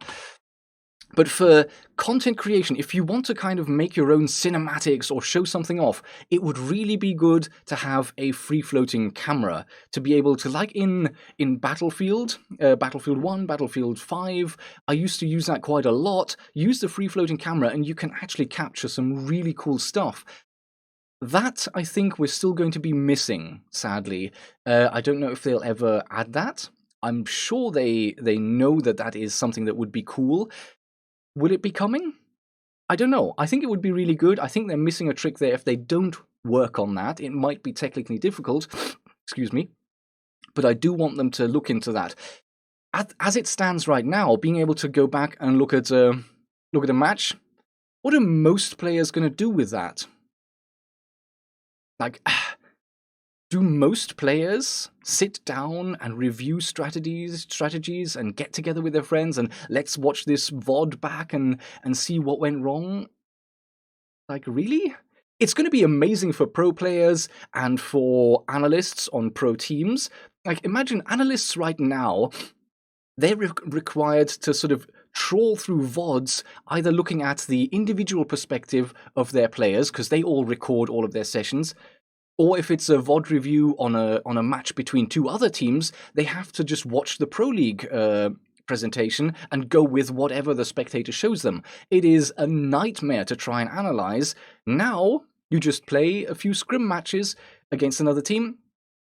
But for content creation, if you want to kind of make your own cinematics or show something off, it would really be good to have a free-floating camera to be able to, like in Battlefield, Battlefield 1, Battlefield 5, I used to use that quite a lot. Use the free-floating camera and you can actually capture some really cool stuff. That, I think, we're still going to be missing, sadly. I don't know if they'll ever add that. I'm sure they know that is something that would be cool. Will it be coming? I don't know. I think it would be really good. I think they're missing a trick there. If they don't work on that, it might be technically difficult. Excuse me. But I do want them to look into that. As it stands right now, being able to go back and look at a match, what are most players going to do with that? Like, do most players sit down and review strategies and get together with their friends and let's watch this VOD back and see what went wrong? Like, really? It's going to be amazing for pro players and for analysts on pro teams. Like, imagine analysts right now, they're required to sort of trawl through VODs, either looking at the individual perspective of their players, because they all record all of their sessions, or if it's a VOD review on a match between two other teams, they have to just watch the Pro League presentation and go with whatever the spectator shows them. It is a nightmare to try and analyze. Now, you just play a few scrim matches against another team,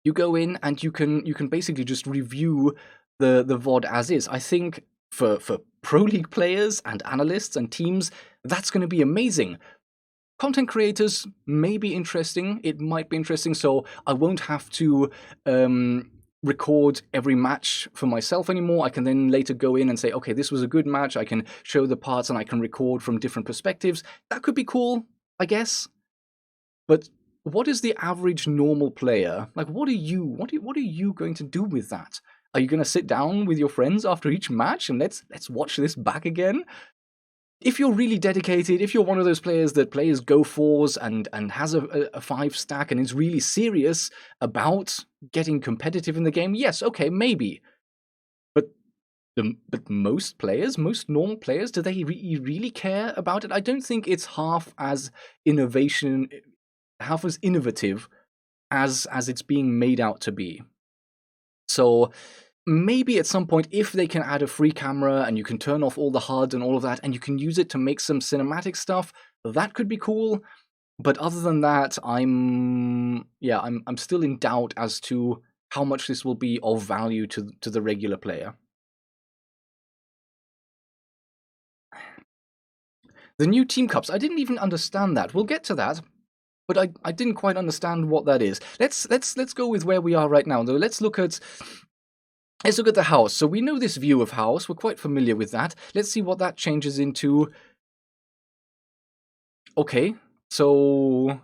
you go in and you can basically just review the VOD as is. I think for Pro League players and analysts and teams, that's going to be amazing. Content creators may be interesting. It might be interesting, so I won't have to record every match for myself anymore. I can then later go in and say, okay, this was a good match. I can show the parts and I can record from different perspectives. That could be cool, I guess. But what is the average normal player? Like, what are you going to do with that? Are you going to sit down with your friends after each match and let's watch this back again? If you're really dedicated, if you're one of those players that plays Go 4s and has a 5 stack and is really serious about getting competitive in the game, yes, okay, maybe. But most players, most normal players, do they really care about it? I don't think it's half as innovative as it's being made out to be. So maybe at some point, if they can add a free camera and you can turn off all the HUD and all of that, and you can use it to make some cinematic stuff, that could be cool. But other than that, I'm still in doubt as to how much this will be of value to the regular player. The new team cups. I didn't even understand that. We'll get to that. But I didn't quite understand what that is. Let's go with where we are right now. Though let's look at the house. So we know this view of house. We're quite familiar with that. Let's see what that changes into. Okay, so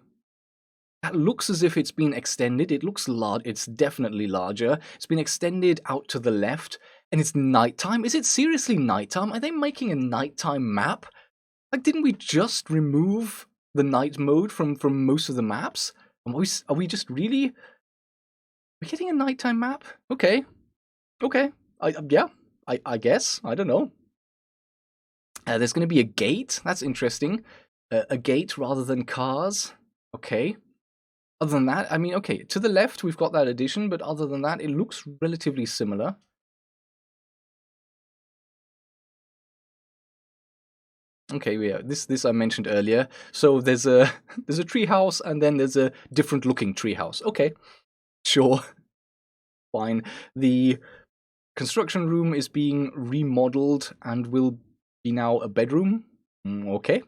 that looks as if it's been extended. It looks large. It's definitely larger. It's been extended out to the left, and it's nighttime. Is it seriously nighttime? Are they making a nighttime map? Like, didn't we just remove the night mode from most of the maps? Are we just really? We're getting a nighttime map? Okay. I guess. I don't know. There's going to be a gate. That's interesting. A gate rather than cars. Okay. Other than that, I mean, okay. To the left, we've got that addition, but other than that, it looks relatively similar. Okay, yeah, this I mentioned earlier. So there's a tree house, and then there's a different looking tree house. Okay, sure, fine. The construction room is being remodeled and will be now a bedroom. Okay,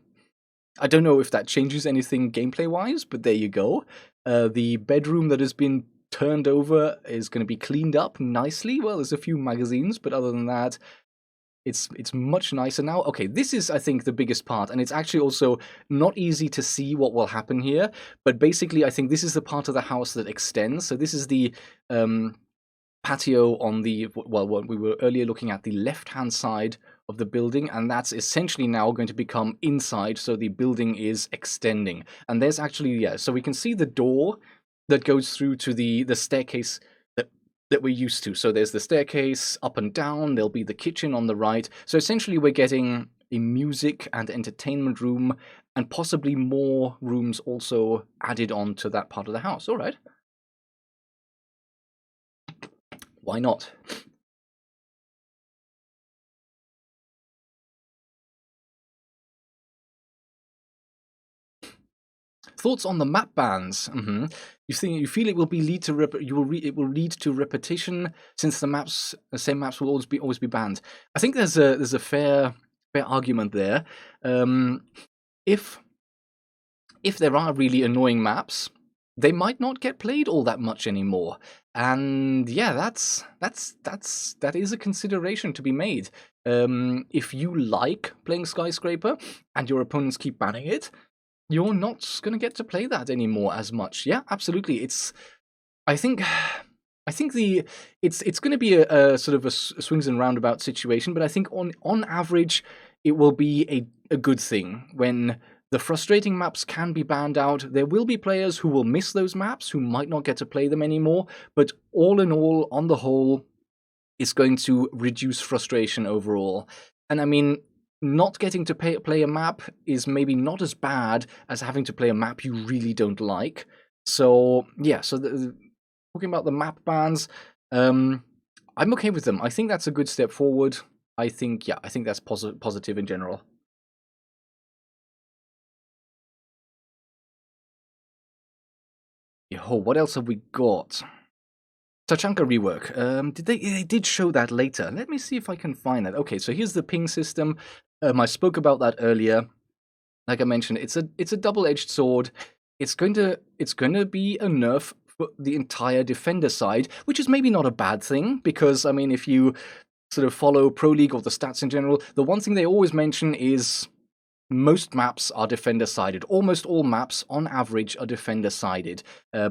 I don't know if that changes anything gameplay wise, but there you go. The bedroom that has been turned over is going to be cleaned up nicely. Well, there's a few magazines, but other than that, it's much nicer now. Okay, this is, I think, the biggest part, and it's actually also not easy to see what will happen here, but basically I think this is the part of the house that extends. So this is the patio on the, well, what we were earlier looking at, the left-hand side of the building, and that's essentially now going to become inside, so the building is extending. And there's actually, yeah, so we can see the door that goes through to the staircase that we're used to. So there's the staircase up and down, there'll be the kitchen on the right. So essentially we're getting a music and entertainment room and possibly more rooms also added on to that part of the house. All right. Why not? Thoughts on the map bans? You feel it will be lead to it will lead to repetition since the same maps will always be banned. I think there's a fair argument there. If there are really annoying maps, they might not get played all that much anymore. And yeah, that is a consideration to be made. If you like playing Skyscraper and your opponents keep banning it, you're not going to get to play that anymore as much. Yeah, absolutely. I think it's going to be a sort of a swings and roundabout situation, but I think on average it will be a good thing. When the frustrating maps can be banned out, there will be players who will miss those maps, who might not get to play them anymore, but all in all, on the whole, it's going to reduce frustration overall. And I mean, not getting to play a map is maybe not as bad as having to play a map you really don't like. So yeah, so talking about the map bans, I'm okay with them. I think that's a good step forward. I think that's positive in general. Oh, what else have we got? Tachanka rework. They did show that later. Let me see if I can find that. Okay, so here's the ping system. I spoke about that earlier. Like I mentioned, it's a double-edged sword. It's going to be a nerf for the entire defender side, which is maybe not a bad thing, because I mean, if you sort of follow Pro League or the stats in general, the one thing they always mention is most maps are defender-sided. Almost all maps, on average, are defender-sided,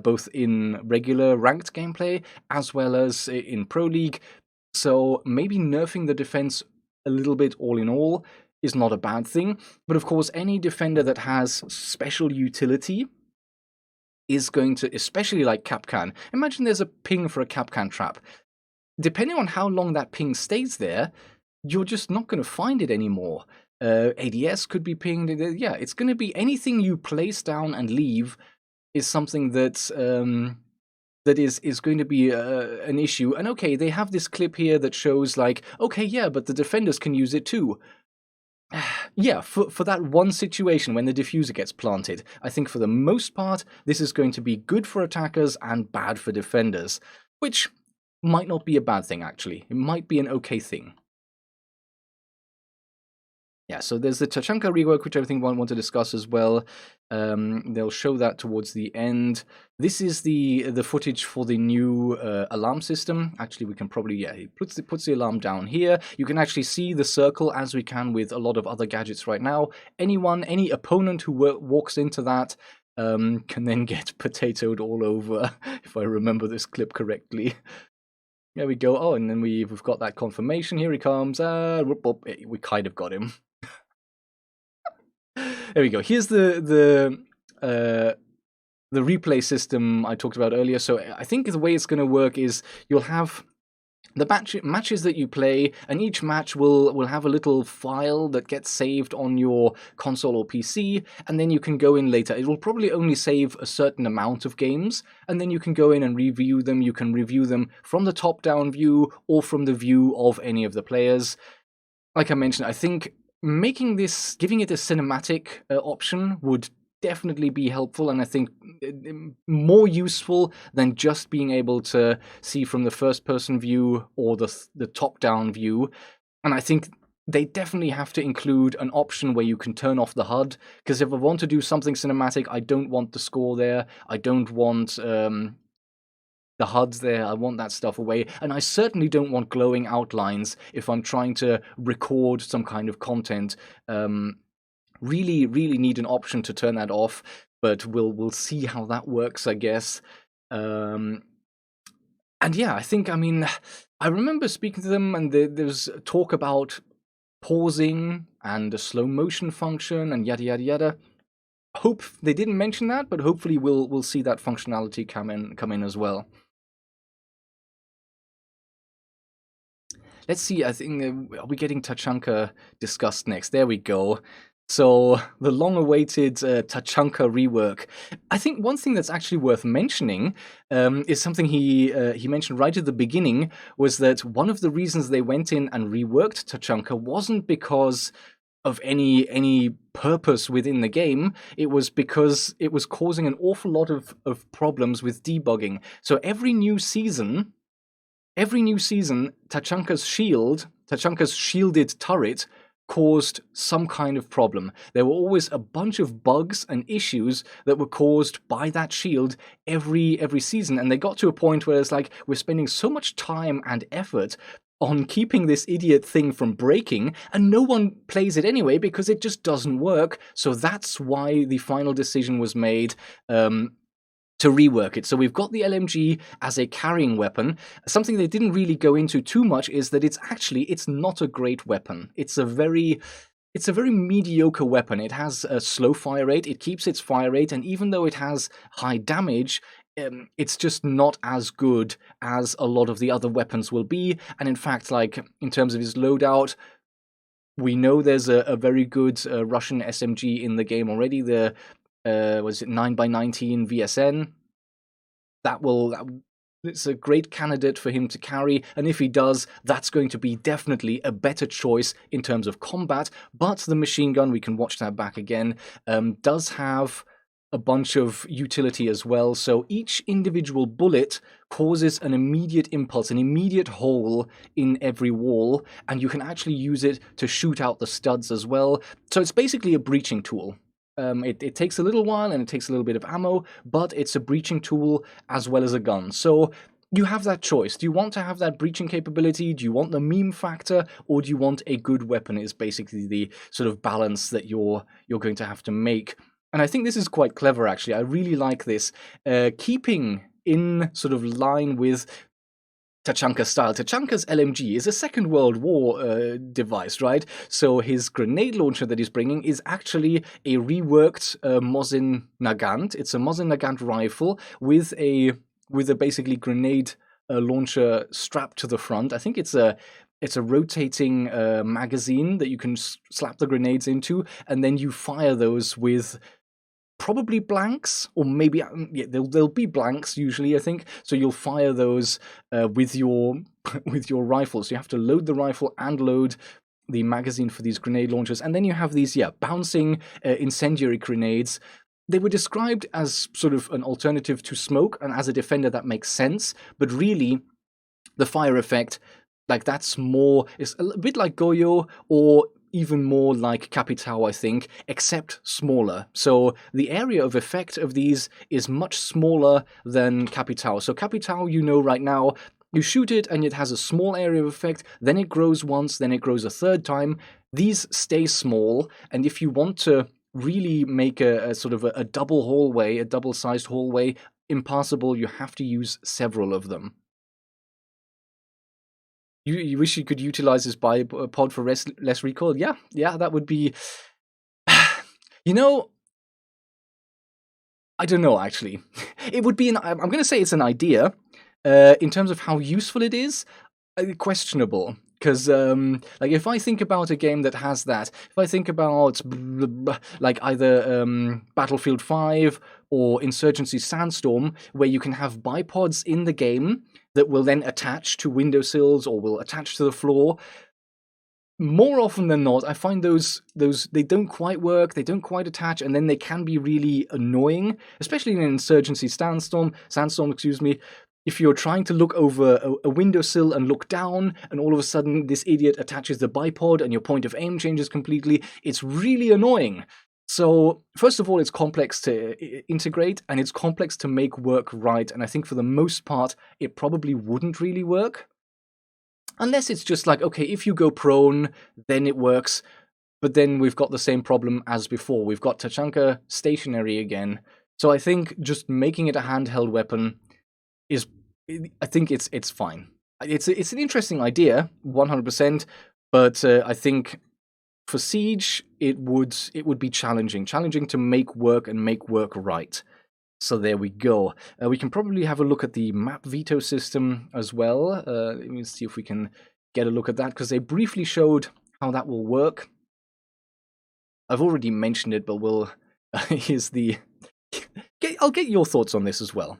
both in regular ranked gameplay as well as in Pro League. So maybe nerfing the defense a little bit all in all is not a bad thing. But of course, any defender that has special utility is going to, especially like Kapkan. Imagine there's a ping for a Kapkan trap. Depending on how long that ping stays there, you're just not going to find it anymore. ADS could be pinged. Yeah, it's going to be anything you place down and leave is something that that is going to be an issue. And okay, they have this clip here that shows like, okay, yeah, but the defenders can use it too. Yeah, for that one situation when the diffuser gets planted, I think for the most part, this is going to be good for attackers and bad for defenders, which might not be a bad thing, actually. It might be an okay thing. Yeah, so there's the Tachanka rework, which I think I want to discuss as well. They'll show that towards the end. This is the footage for the new alarm system. Actually, we can probably, yeah, it puts the alarm down here. You can actually see the circle as we can with a lot of other gadgets right now. Any opponent who walks into that can then get potatoed all over, if I remember this clip correctly. There we go. Oh, and then we've got that confirmation. Here he comes. We kind of got him. There we go. Here's the replay system I talked about earlier. So I think the way it's going to work is you'll have the matches that you play, and each match will have a little file that gets saved on your console or PC, and then you can go in later. It will probably only save a certain amount of games, and then you can go in and review them. You can review them from the top-down view or from the view of any of the players. Like I mentioned, I think giving it a cinematic option would definitely be helpful, and I think more useful than just being able to see from the first-person view or the top-down view. And I think they definitely have to include an option where you can turn off the HUD, because if I want to do something cinematic, I don't want the score there, I don't want the HUDs there, I want that stuff away, and I certainly don't want glowing outlines if I'm trying to record some kind of content. Really need an option to turn that off, but we'll see how that works, I guess. And yeah, I remember speaking to them, and there's talk about pausing and a slow motion function and yada yada yada. Hope they didn't mention that, but hopefully we'll see that functionality come in as well. Let's see, I think, are we getting Tachanka discussed next? There we go. So, the long-awaited Tachanka rework. I think one thing that's actually worth mentioning is something he mentioned right at the beginning, was that one of the reasons they went in and reworked Tachanka wasn't because of any purpose within the game. It was because it was causing an awful lot of problems with debugging. So every new season, Tachanka's shielded turret caused some kind of problem. There were always a bunch of bugs and issues that were caused by that shield every season, and they got to a point where it's like, we're spending so much time and effort on keeping this idiot thing from breaking, and no one plays it anyway because it just doesn't work. So that's why the final decision was made to rework it. So we've got the LMG as a carrying weapon. Something they didn't really go into too much is that it's not a great weapon. It's a very mediocre weapon. It has a slow fire rate, it keeps its fire rate, and even though it has high damage, it's just not as good as a lot of the other weapons will be. And in fact, like, in terms of his loadout, we know there's a very good Russian SMG in the game already, the was it 9x19 VSN? It's a great candidate for him to carry, and if he does, that's going to be definitely a better choice in terms of combat. But the machine gun, we can watch that back again, does have a bunch of utility as well. So each individual bullet causes an immediate impulse, an immediate hole in every wall, and you can actually use it to shoot out the studs as well. So it's basically a breaching tool. It takes a little while and it takes a little bit of ammo, but it's a breaching tool as well as a gun. So you have that choice. Do you want to have that breaching capability? Do you want the meme factor? Or do you want a good weapon? Is basically the sort of balance that you're going to have to make. And I think this is quite clever, actually. I really like this. Keeping in sort of line with Tachanka style. Tachanka's LMG is a Second World War device, right? So his grenade launcher that he's bringing is actually a reworked Mosin Nagant. It's a Mosin Nagant rifle with a basically grenade launcher strapped to the front. I think it's a rotating magazine that you can slap the grenades into, and then you fire those with probably blanks, or maybe there'll be blanks usually, I think. So you'll fire those with your rifle. So you have to load the rifle and load the magazine for these grenade launchers, and then you have these bouncing incendiary grenades. They were described as sort of an alternative to smoke, and as a defender that makes sense. But really, the fire effect, like, it's a bit like Goyo, or even more like Capitao, I think, except smaller. So the area of effect of these is much smaller than Capitao. So Capitao, you know right now, you shoot it and it has a small area of effect, then it grows once, then it grows a third time. These stay small, and if you want to really make a sort of a double hallway, a double-sized hallway, impassable, you have to use several of them. You wish you could utilize this bipod for less recoil? Yeah, that would be... You know, I don't know, actually. It would be I'm going to say it's an idea. In terms of how useful it is, questionable. Because, like, if I think about a game that has that, if I think about, like, either Battlefield 5 or Insurgency Sandstorm, where you can have bipods in the game that will then attach to windowsills or will attach to the floor, more often than not, I find those they don't quite work, they don't quite attach, and then they can be really annoying, especially in an Insurgency Sandstorm, excuse me. If you're trying to look over a windowsill and look down, and all of a sudden this idiot attaches the bipod and your point of aim changes completely, it's really annoying. So, first of all, it's complex to integrate, and it's complex to make work right, and I think for the most part, it probably wouldn't really work. Unless it's just like, okay, if you go prone, then it works, but then we've got the same problem as before. We've got Tachanka stationary again. So I think just making it a handheld weapon is, I think it's fine. It's an interesting idea, 100%, but I think for Siege, it would be challenging to make work and make work right. So there we go. We can probably have a look at the map veto system as well. Let me see if we can get a look at that, because they briefly showed how that will work. I've already mentioned it, but here's the... I'll get your thoughts on this as well.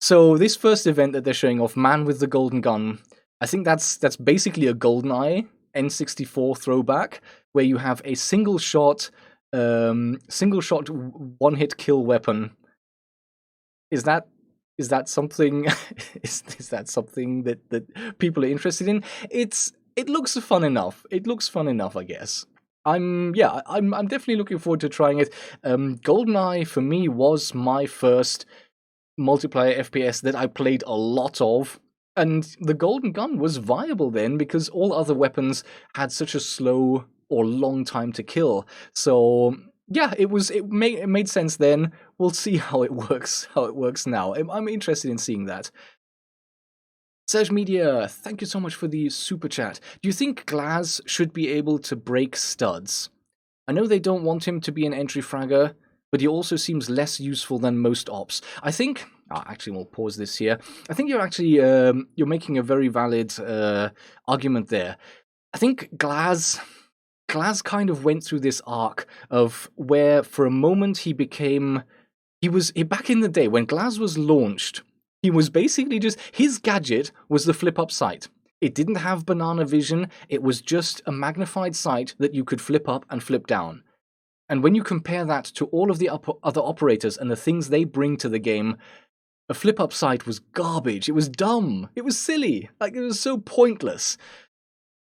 So this first event that they're showing off, Man with the Golden Gun, I think that's basically a GoldenEye N64 throwback, where you have a single shot one-hit kill weapon. Is that something? is that something that people are interested in? It looks fun enough. It looks fun enough, I guess. I'm definitely looking forward to trying it. GoldenEye for me was my first multiplayer FPS that I played a lot of, and the Golden Gun was viable then because all other weapons had such a slow or long time to kill. So yeah, it made sense then. We'll see how it works now. I'm interested in seeing that. Serge Media, thank you so much for the super chat. Do you think Glaz should be able to break studs? I know they don't want him to be an entry fragger, but he also seems less useful than most ops. I think... actually, we'll pause this here. I think you're actually you're making a very valid argument there. I think Glaz kind of went through this arc of where, for a moment, back in the day when Glaz was launched, he was basically just, his gadget was the flip-up sight. It didn't have banana vision, it was just a magnified sight that you could flip up and flip down. And when you compare that to all of the other operators and the things they bring to the game, a flip-up sight was garbage. It was dumb. It was silly. Like, it was so pointless.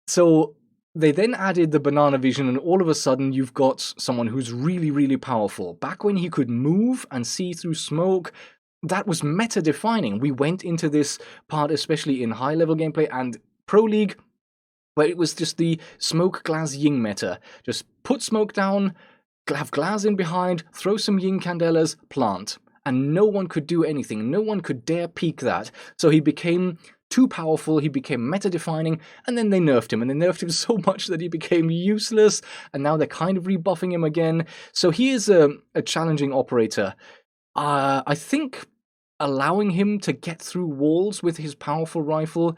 So they then added the banana vision, and all of a sudden you've got someone who's really, really powerful. Back when he could move and see through smoke, that was meta-defining. We went into this part, especially in high-level gameplay and Pro League, where it was just the smoke Glaz Ying meta. Just put smoke down, have Glaz in behind, throw some Ying candelas, plant. And no one could do anything. No one could dare peek that. So he became too powerful, he became meta-defining, and then they nerfed him. And they nerfed him so much that he became useless, and now they're kind of rebuffing him again. So he is a challenging operator. I think allowing him to get through walls with his powerful rifle,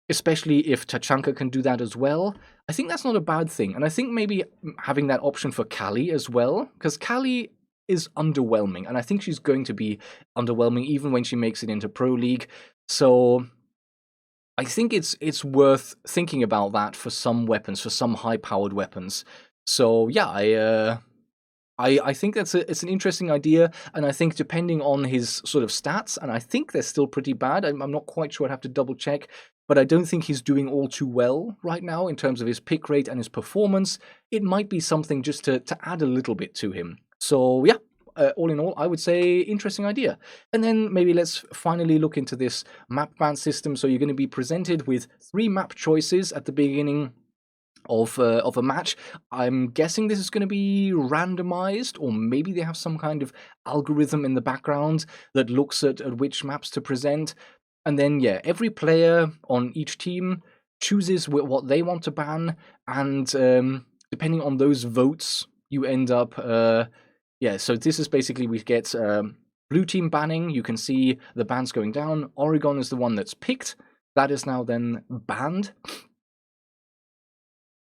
especially if Tachanka can do that as well, I think that's not a bad thing. And I think maybe having that option for Kali as well, because Kali is underwhelming, and I think she's going to be underwhelming even when she makes it into Pro League. So I think it's worth thinking about that for some weapons, for some high-powered weapons. So yeah, I think it's an interesting idea, and I think depending on his sort of stats, and I think they're still pretty bad. I'm not quite sure. I'd have to double check, but I don't think he's doing all too well right now in terms of his pick rate and his performance. It might be something just to add a little bit to him. So yeah, all in all, I would say interesting idea. And then maybe let's finally look into this map ban system. So you're going to be presented with 3 map choices at the beginning of a match. I'm guessing this is going to be randomized, or maybe they have some kind of algorithm in the background that looks at which maps to present. And then, yeah, every player on each team chooses what they want to ban, and depending on those votes, you end up... yeah, so this is basically, we get blue team banning. You can see the bans going down. Oregon is the one that's picked. That is now then banned.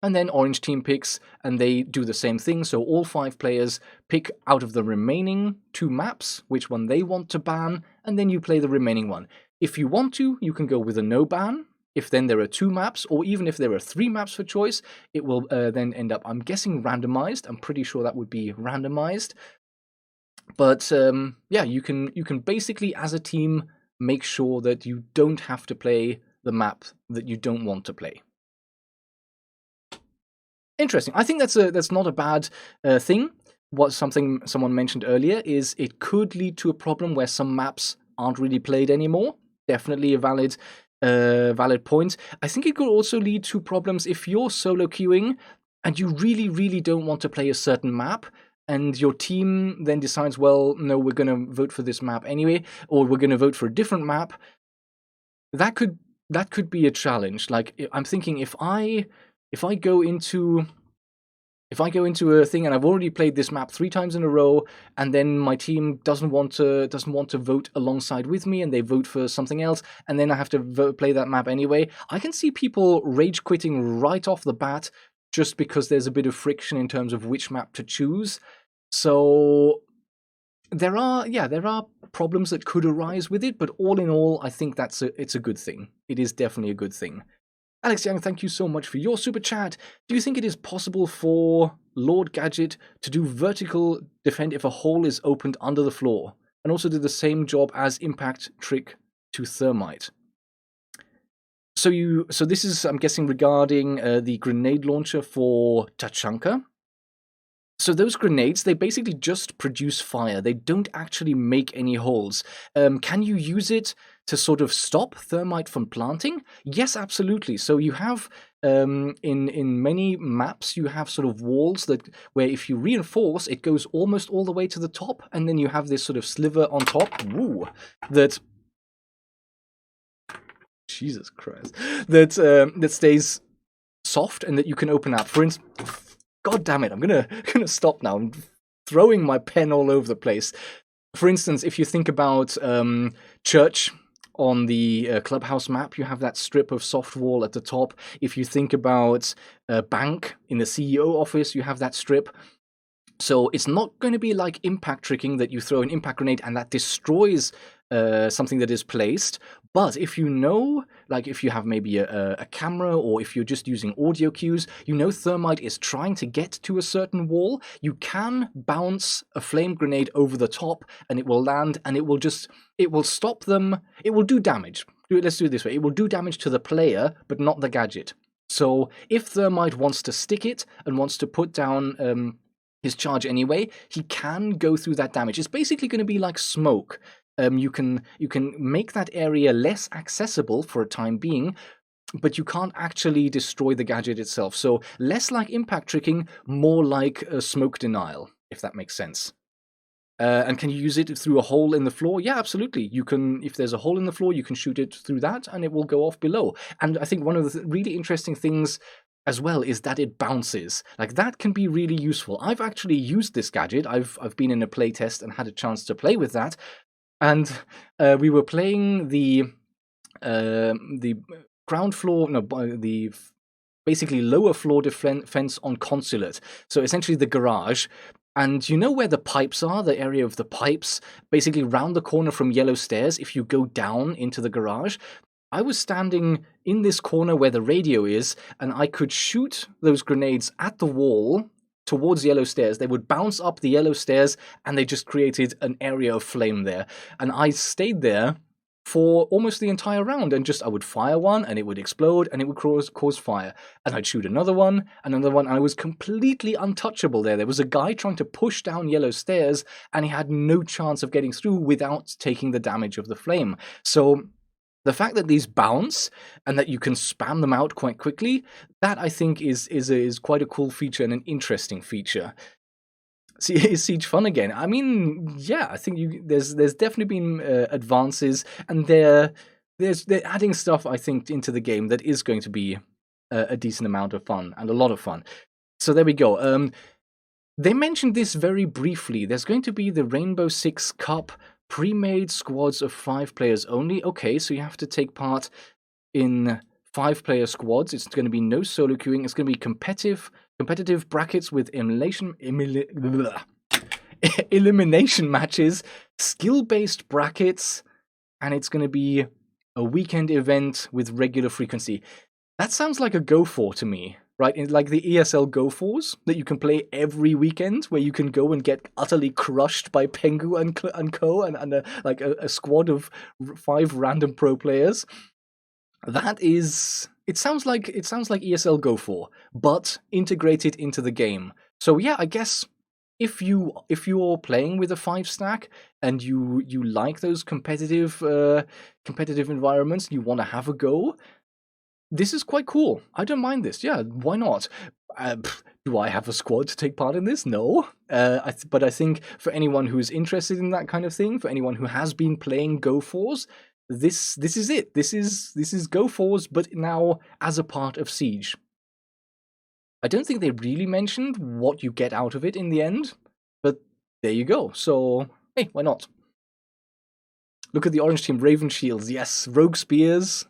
And then orange team picks, and they do the same thing. So all 5 players pick out of the remaining 2 maps which one they want to ban, and then you play the remaining one. If you want to, you can go with a no ban. If then there are 2 maps, or even if there are 3 maps for choice, it will then end up, I'm guessing, randomized. I'm pretty sure that would be randomized. But yeah, you can basically, as a team, make sure that you don't have to play the map that you don't want to play. Interesting. I think that's not a bad thing. What someone mentioned earlier is it could lead to a problem where some maps aren't really played anymore. Definitely a valid point. I think it could also lead to problems if you're solo queuing and you really, really don't want to play a certain map, and your team then decides, well, no, we're going to vote for this map anyway, or we're going to vote for a different map. That could be a challenge. Like, I'm thinking if I go into a thing and I've already played this map 3 times in a row, and then my team doesn't want to vote alongside with me, and they vote for something else, and then I have to play that map anyway, I can see people rage quitting right off the bat just because there's a bit of friction in terms of which map to choose. So there are problems that could arise with it, but all in all, I think it's a good thing. It is definitely a good thing. Alex Young, thank you so much for your super chat. Do you think it is possible for Lord Gadget to do vertical defend if a hole is opened under the floor, and also do the same job as impact trick to thermite? So this is, I'm guessing, regarding the grenade launcher for Tachanka. So those grenades, they basically just produce fire. They don't actually make any holes. Can you use it to sort of stop thermite from planting? Yes, absolutely. So you have, in many maps, you have sort of walls where if you reinforce, it goes almost all the way to the top, and then you have this sort of sliver on top, that... Jesus Christ. That stays soft and that you can open up. For instance... God damn it, I'm gonna stop now. I'm throwing my pen all over the place. For instance, if you think about church on the clubhouse map, you have that strip of soft wall at the top. If you think about bank in the CEO office, you have that strip. So it's not going to be like impact tricking, that you throw an impact grenade and that destroys something that is placed. But if you know, like if you have maybe a camera, or if you're just using audio cues, you know thermite is trying to get to a certain wall, you can bounce a flame grenade over the top and it will land, and it will stop them. It will do damage. Let's do it this way. It will do damage to the player, but not the gadget. So if thermite wants to stick it and wants to put down his charge anyway, he can go through that damage. It's basically going to be like smoke. You can make that area less accessible for a time being, but you can't actually destroy the gadget itself. So less like impact tricking, more like smoke denial, if that makes sense. And can you use it through a hole in the floor? Yeah, absolutely. You can, if there's a hole in the floor, you can shoot it through that and it will go off below. And I think one of the really interesting things as well is that it bounces. Like, that can be really useful. I've actually used this gadget. I've been in a play test and had a chance to play with that. And we were playing the ground floor, no, the basically lower floor defense on Consulate. So essentially the garage. And you know where the pipes are, the area of the pipes, basically round the corner from yellow stairs, if you go down into the garage. I was standing in this corner where the radio is, and I could shoot those grenades at the wall towards yellow stairs. They would bounce up the yellow stairs, and they just created an area of flame there. And I stayed there for almost the entire round, and I would fire one, and it would explode, and it would cause fire. And I'd shoot another one, and I was completely untouchable there. There was a guy trying to push down yellow stairs, and he had no chance of getting through without taking the damage of the flame. So the fact that these bounce and that you can spam them out quite quickly, that I think is quite a cool feature and an interesting feature. See, is Siege fun again? I mean, yeah, I think there's definitely been advances, and they're adding stuff, I think, into the game that is going to be a decent amount of fun and a lot of fun. So there we go. They mentioned this very briefly. There's going to be the Rainbow Six Cup pre-made squads of 5 players only. Okay, so you have to take part in 5-player squads. It's going to be no solo queuing. It's going to be competitive brackets with elimination matches, skill-based brackets, and it's going to be a weekend event with regular frequency. That sounds like a Go4 to me, right? Like the ESL Go4s that you can play every weekend, where you can go and get utterly crushed by Pengu and co, and a squad of 5 random pro players. That is... It sounds like ESL Go4, but integrated into the game. So yeah, I guess if you're playing with a 5-stack and you like those competitive environments, you want to have a go, this is quite cool. I don't mind this. Yeah, why not? Do I have a squad to take part in this? No. But I think for anyone who is interested in that kind of thing, for anyone who has been playing Go4s, this is it. This is Go4s, but now as a part of Siege. I don't think they really mentioned what you get out of it in the end, but there you go. So, hey, why not? Look at the orange team, Raven Shields, yes, Rogue Spears,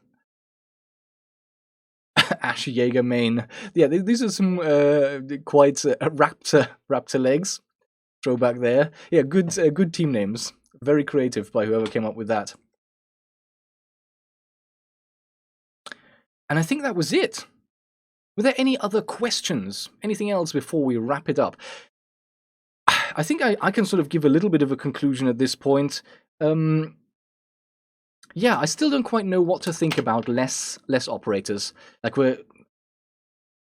Ash Jaeger main. Yeah, these are some quite raptor legs. Throwback there. Yeah, good team names. Very creative by whoever came up with that. And I think that was it. Were there any other questions? Anything else before we wrap it up? I think I can sort of give a little bit of a conclusion at this point. Yeah, I still don't quite know what to think about less operators. Like, we're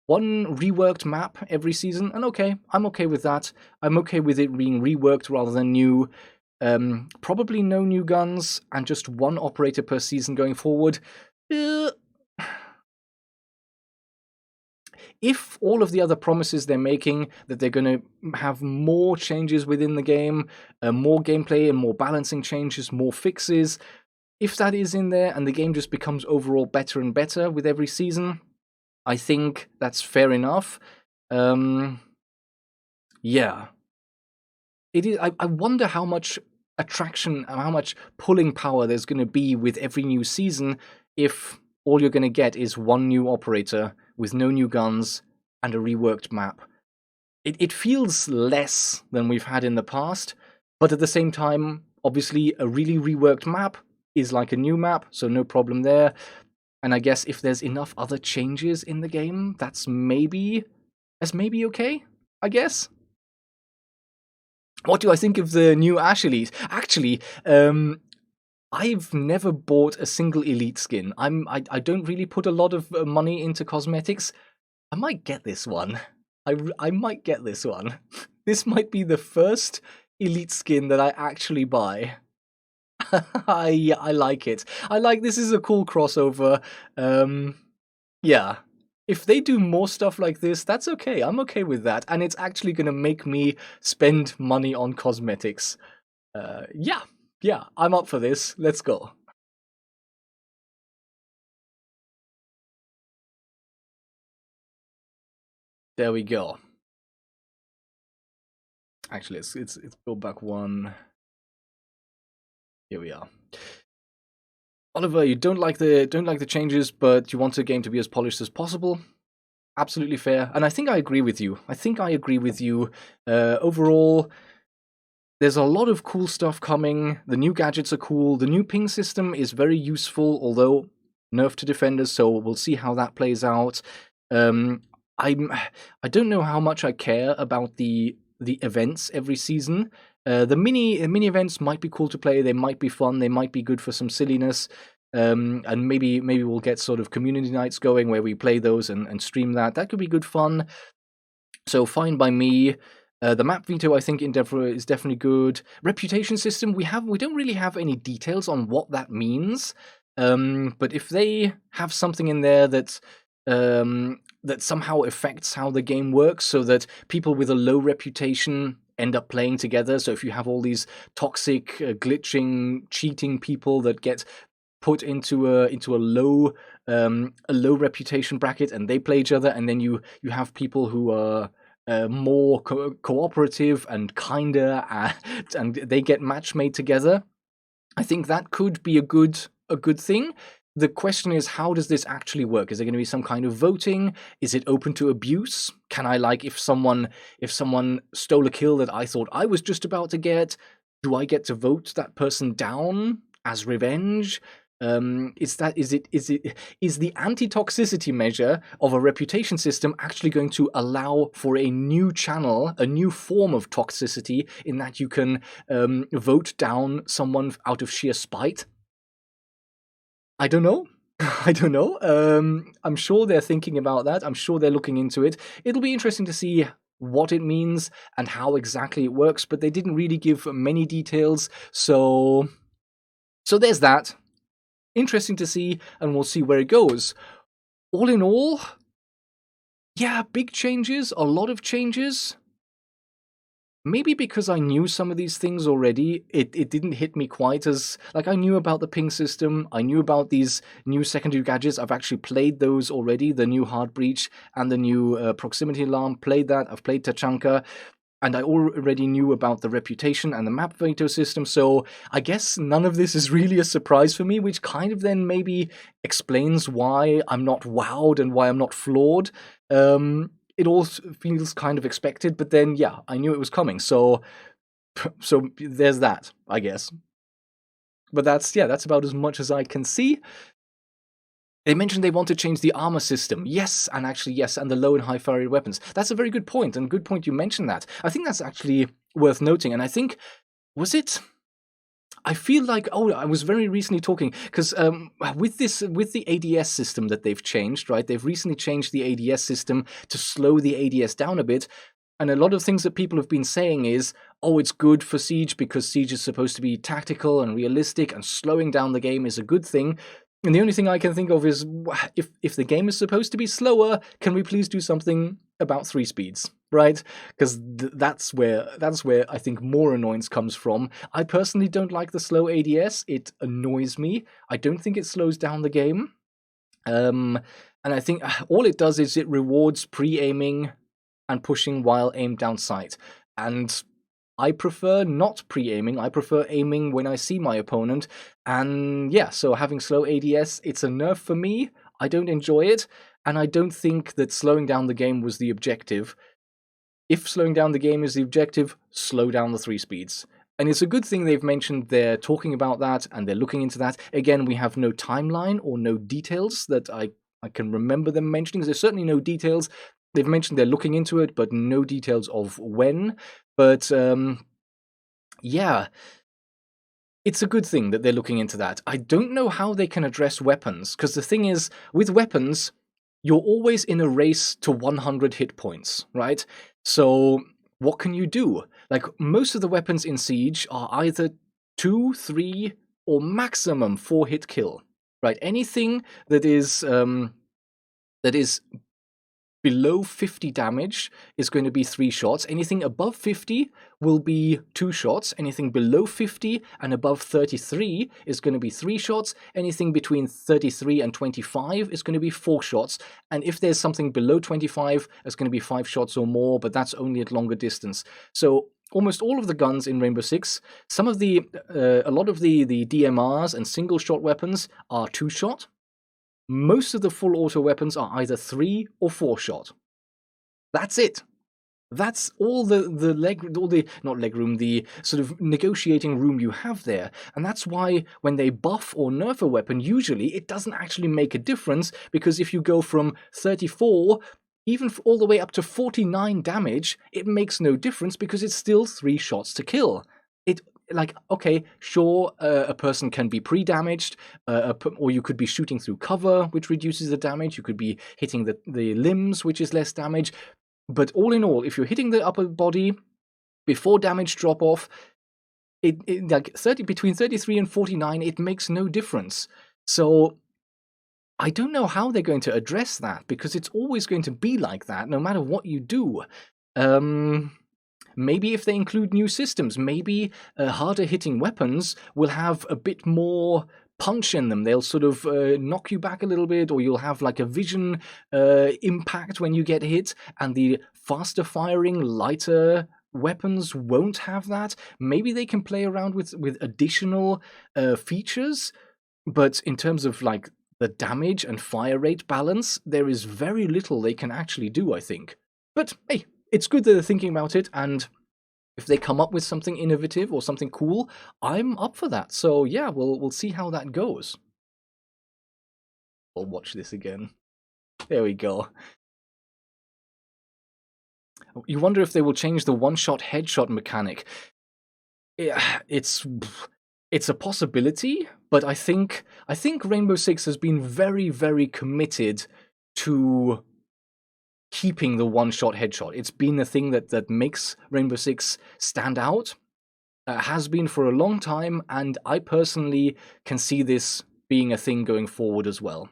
one reworked map every season, and okay, I'm okay with that. I'm okay with it being reworked rather than new. Probably no new guns, and just one operator per season going forward. If all of the other promises they're making, that they're going to have more changes within the game, more gameplay and more balancing changes, more fixes, if that is in there and the game just becomes overall better and better with every season, I think that's fair enough. Yeah. It is. I wonder how much attraction and how much pulling power there's going to be with every new season if all you're going to get is one new operator with no new guns and a reworked map. It feels less than we've had in the past, but at the same time, obviously, a really reworked map is like a new map, so no problem there. And I guess if there's enough other changes in the game, that's maybe okay, I guess. What do I think of the new Ash Elite? Actually, I've never bought a single Elite skin. I don't really put a lot of money into cosmetics. I might get this one. I might get this one. This might be the first Elite skin that I actually buy. I like it. This is a cool crossover. Yeah. If they do more stuff like this, that's okay. I'm okay with that. And it's actually going to make me spend money on cosmetics. Yeah, I'm up for this. Let's go. There we go. Actually, let's go back one. Here we are. Oliver, you don't like the changes, but you want the game to be as polished as possible. Absolutely fair, and I think I agree with you. Overall, there's a lot of cool stuff coming. The new gadgets are cool. The new ping system is very useful, although nerf to defenders, so we'll see how that plays out. I don't know how much I care about the events every season. The mini events might be cool to play. They might be fun. They might be good for some silliness. And maybe we'll get sort of community nights going where we play those and stream that. That could be good fun. So fine by me. The map veto, I think, is definitely good. Reputation system, we don't really have any details on what that means. But if they have something in there that somehow affects how the game works, so that people with a low reputation end up playing together. So if you have all these toxic, glitching, cheating people that get put into a low reputation bracket and they play each other, and then you have people who are more cooperative and kinder, and they get match made together. I think that could be a good thing. The question is, how does this actually work? Is there going to be some kind of voting? Is it open to abuse? Can I, like, if someone stole a kill that I thought I was just about to get, do I get to vote that person down as revenge? Is the anti-toxicity measure of a reputation system actually going to allow for a new channel, a new form of toxicity, in that you can vote down someone out of sheer spite? I don't know. I don't know. I'm sure they're thinking about that. I'm sure they're looking into it. It'll be interesting to see what it means and how exactly it works, but they didn't really give many details. So there's that. Interesting to see, and we'll see where it goes. All in all, yeah, big changes, a lot of changes. Maybe because I knew some of these things already, it didn't hit me quite as... Like, I knew about the ping system, I knew about these new secondary gadgets, I've actually played those already, the new Hard Breach and the new Proximity Alarm, played that, I've played Tachanka, and I already knew about the reputation and the map veto system, so I guess none of this is really a surprise for me, which kind of then maybe explains why I'm not wowed and why I'm not floored. It all feels kind of expected, but then, yeah, I knew it was coming, so there's that, I guess. But that's about as much as I can see. They mentioned they want to change the armor system. Yes, and actually, yes, and the low and high fire weapons. That's a very good point, and good point you mentioned that. I think that's actually worth noting, and I think, was it... I feel like, I was very recently talking, because with the ADS system that they've changed, right? They've recently changed the ADS system to slow the ADS down a bit, and a lot of things that people have been saying is, it's good for Siege because Siege is supposed to be tactical and realistic, and slowing down the game is a good thing. And the only thing I can think of is, if the game is supposed to be slower, can we please do something about 3 speeds, right? Because that's where I think more annoyance comes from. I personally don't like the slow ADS. It annoys me. I don't think it slows down the game. And I think all it does is it rewards pre-aiming and pushing while aimed down sight. And I prefer not pre-aiming, I prefer aiming when I see my opponent, and yeah, so having slow ADS, it's a nerf for me, I don't enjoy it, and I don't think that slowing down the game was the objective. If slowing down the game is the objective, slow down the 3 speeds. And it's a good thing they've mentioned they're talking about that, and they're looking into that. Again, we have no timeline or no details that I can remember them mentioning. There's certainly no details. They've mentioned they're looking into it, but no details of when. But, yeah, it's a good thing that they're looking into that. I don't know how they can address weapons, because the thing is, with weapons, you're always in a race to 100 hit points, right? So what can you do? Like, most of the weapons in Siege are either 2, 3, or maximum 4 hit kill, right? Anything that is below 50 damage is going to be 3 shots. Anything above 50 will be 2 shots. Anything below 50 and above 33 is going to be 3 shots. Anything between 33 and 25 is going to be 4 shots. And if there's something below 25, it's going to be 5 shots or more, but that's only at longer distance. So almost all of the guns in Rainbow Six, a lot of the DMRs and single shot weapons are 2 shot. Most of the full auto weapons are either 3 or 4 shot. That's it. That's all the sort of negotiating room you have there. And that's why when they buff or nerf a weapon, usually it doesn't actually make a difference, because if you go from 34 even all the way up to 49 damage, it makes no difference because it's still 3 shots to kill. Okay, sure, a person can be pre-damaged, or you could be shooting through cover, which reduces the damage. You could be hitting the limbs, which is less damage. But all in all, if you're hitting the upper body before damage drop-off, between 33 and 49, it makes no difference. So I don't know how they're going to address that, because it's always going to be like that, no matter what you do. Maybe if they include new systems, maybe harder hitting weapons will have a bit more punch in them. They'll sort of knock you back a little bit, or you'll have like a vision impact when you get hit, and the faster firing, lighter weapons won't have that. Maybe they can play around with additional features, but in terms of like the damage and fire rate balance, there is very little they can actually do, I think. But hey, it's good that they're thinking about it, and if they come up with something innovative or something cool, I'm up for that. So yeah, we'll see how that goes. We'll watch this again. There we go. You wonder if they will change the one-shot headshot mechanic. It's a possibility, but I think Rainbow Six has been very, very committed to keeping the one-shot headshot. It's been a thing that makes Rainbow Six stand out, has been for a long time, and I personally can see this being a thing going forward as well.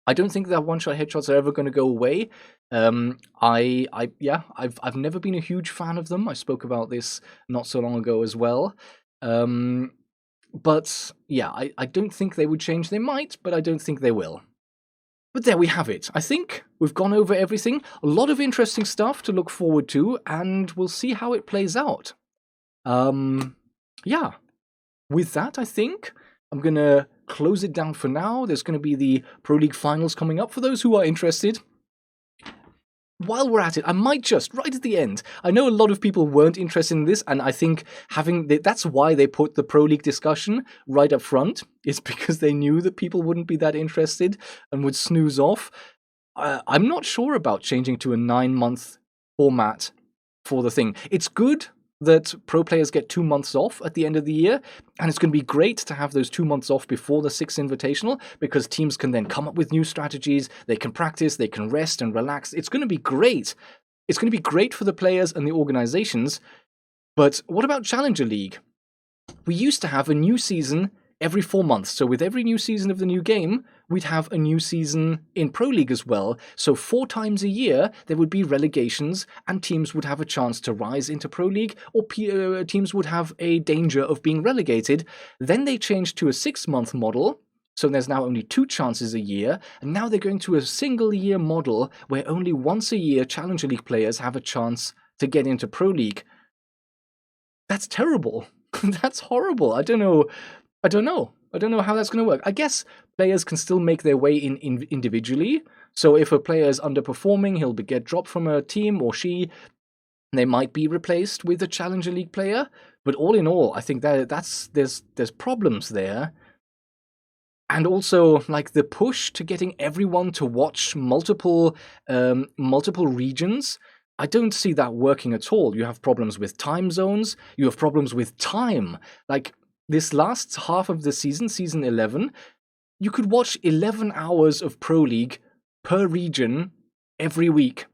I don't think that one-shot headshots are ever going to go away. I've never been a huge fan of them. I spoke about this not so long ago as well. But yeah, I don't think they would change. They might, but I don't think they will. But there we have it. I think we've gone over everything. A lot of interesting stuff to look forward to, and we'll see how it plays out. Yeah. With that, I think I'm going to close it down for now. There's going to be the Pro League Finals coming up for those who are interested. While we're at it, I might just, right at the end, I know a lot of people weren't interested in this, and I think that's why they put the Pro League discussion right up front, is because they knew that people wouldn't be that interested and would snooze off. I'm not sure about changing to a 9-month format for the thing. It's good that pro players get 2 months off at the end of the year, and it's going to be great to have those 2 months off before the 6th Invitational, because teams can then come up with new strategies, they can practice, they can rest and relax. It's going to be great. It's going to be great for the players and the organizations, but what about Challenger League? We used to have a new season every 4 months, so with every new season of the new game, we'd have a new season in Pro League as well. So 4 times a year, there would be relegations, and teams would have a chance to rise into Pro League, or teams would have a danger of being relegated. Then they changed to a 6-month model, so there's now only 2 chances a year, and now they're going to a single-year model where only once a year Challenger League players have a chance to get into Pro League. That's terrible. That's horrible. I don't know how that's going to work. I guess players can still make their way in individually. So if a player is underperforming, he'll get dropped from a team, or they might be replaced with a Challenger League player. But all in all, I think there's problems there. And also, like, the push to getting everyone to watch multiple regions, I don't see that working at all. You have problems with time zones. You have problems with time. Like, this last half of the season, season 11, you could watch 11 hours of Pro League per region every week.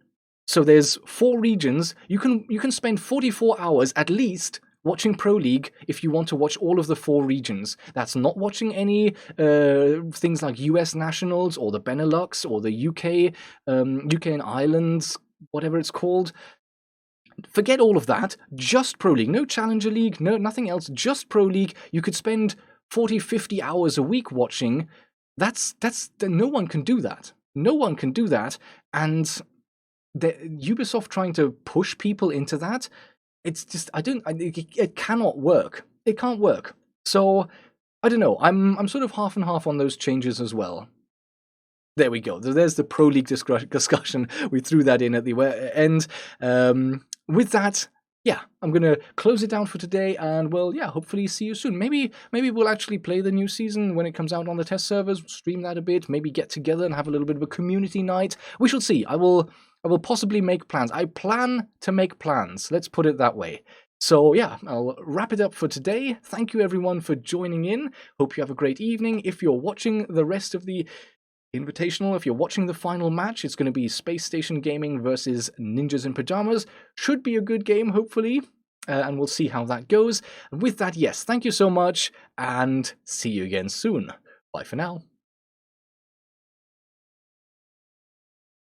So there's 4 regions. You can spend 44 hours at least watching Pro League if you want to watch all of the 4 regions. That's not watching any things like US Nationals or the Benelux or the UK and Ireland, whatever it's called. Forget all of that, just Pro League. No Challenger League, nothing else, just Pro League. You could spend 40, 50 hours a week watching. No one can do that. No one can do that. And Ubisoft trying to push people into that, it's just, it cannot work. It can't work. So, I don't know. I'm sort of half and half on those changes as well. There we go. There's the Pro League discussion. We threw that in at the end. With that, yeah, I'm gonna close it down for today, and well, yeah, hopefully see you soon. Maybe we'll actually play the new season when it comes out on the test servers, stream that a bit, maybe get together and have a little bit of a community night. We shall see. I will possibly make plans. I plan to make plans. Let's put it that way. So yeah, I'll wrap it up for today. Thank you everyone for joining in. Hope you have a great evening. If you're watching the rest of the Invitational, if you're watching the final match, it's going to be Space Station Gaming versus Ninjas in Pajamas. Should be a good game, hopefully, and we'll see how that goes. And with that, yes, thank you so much, and see you again soon. Bye for now.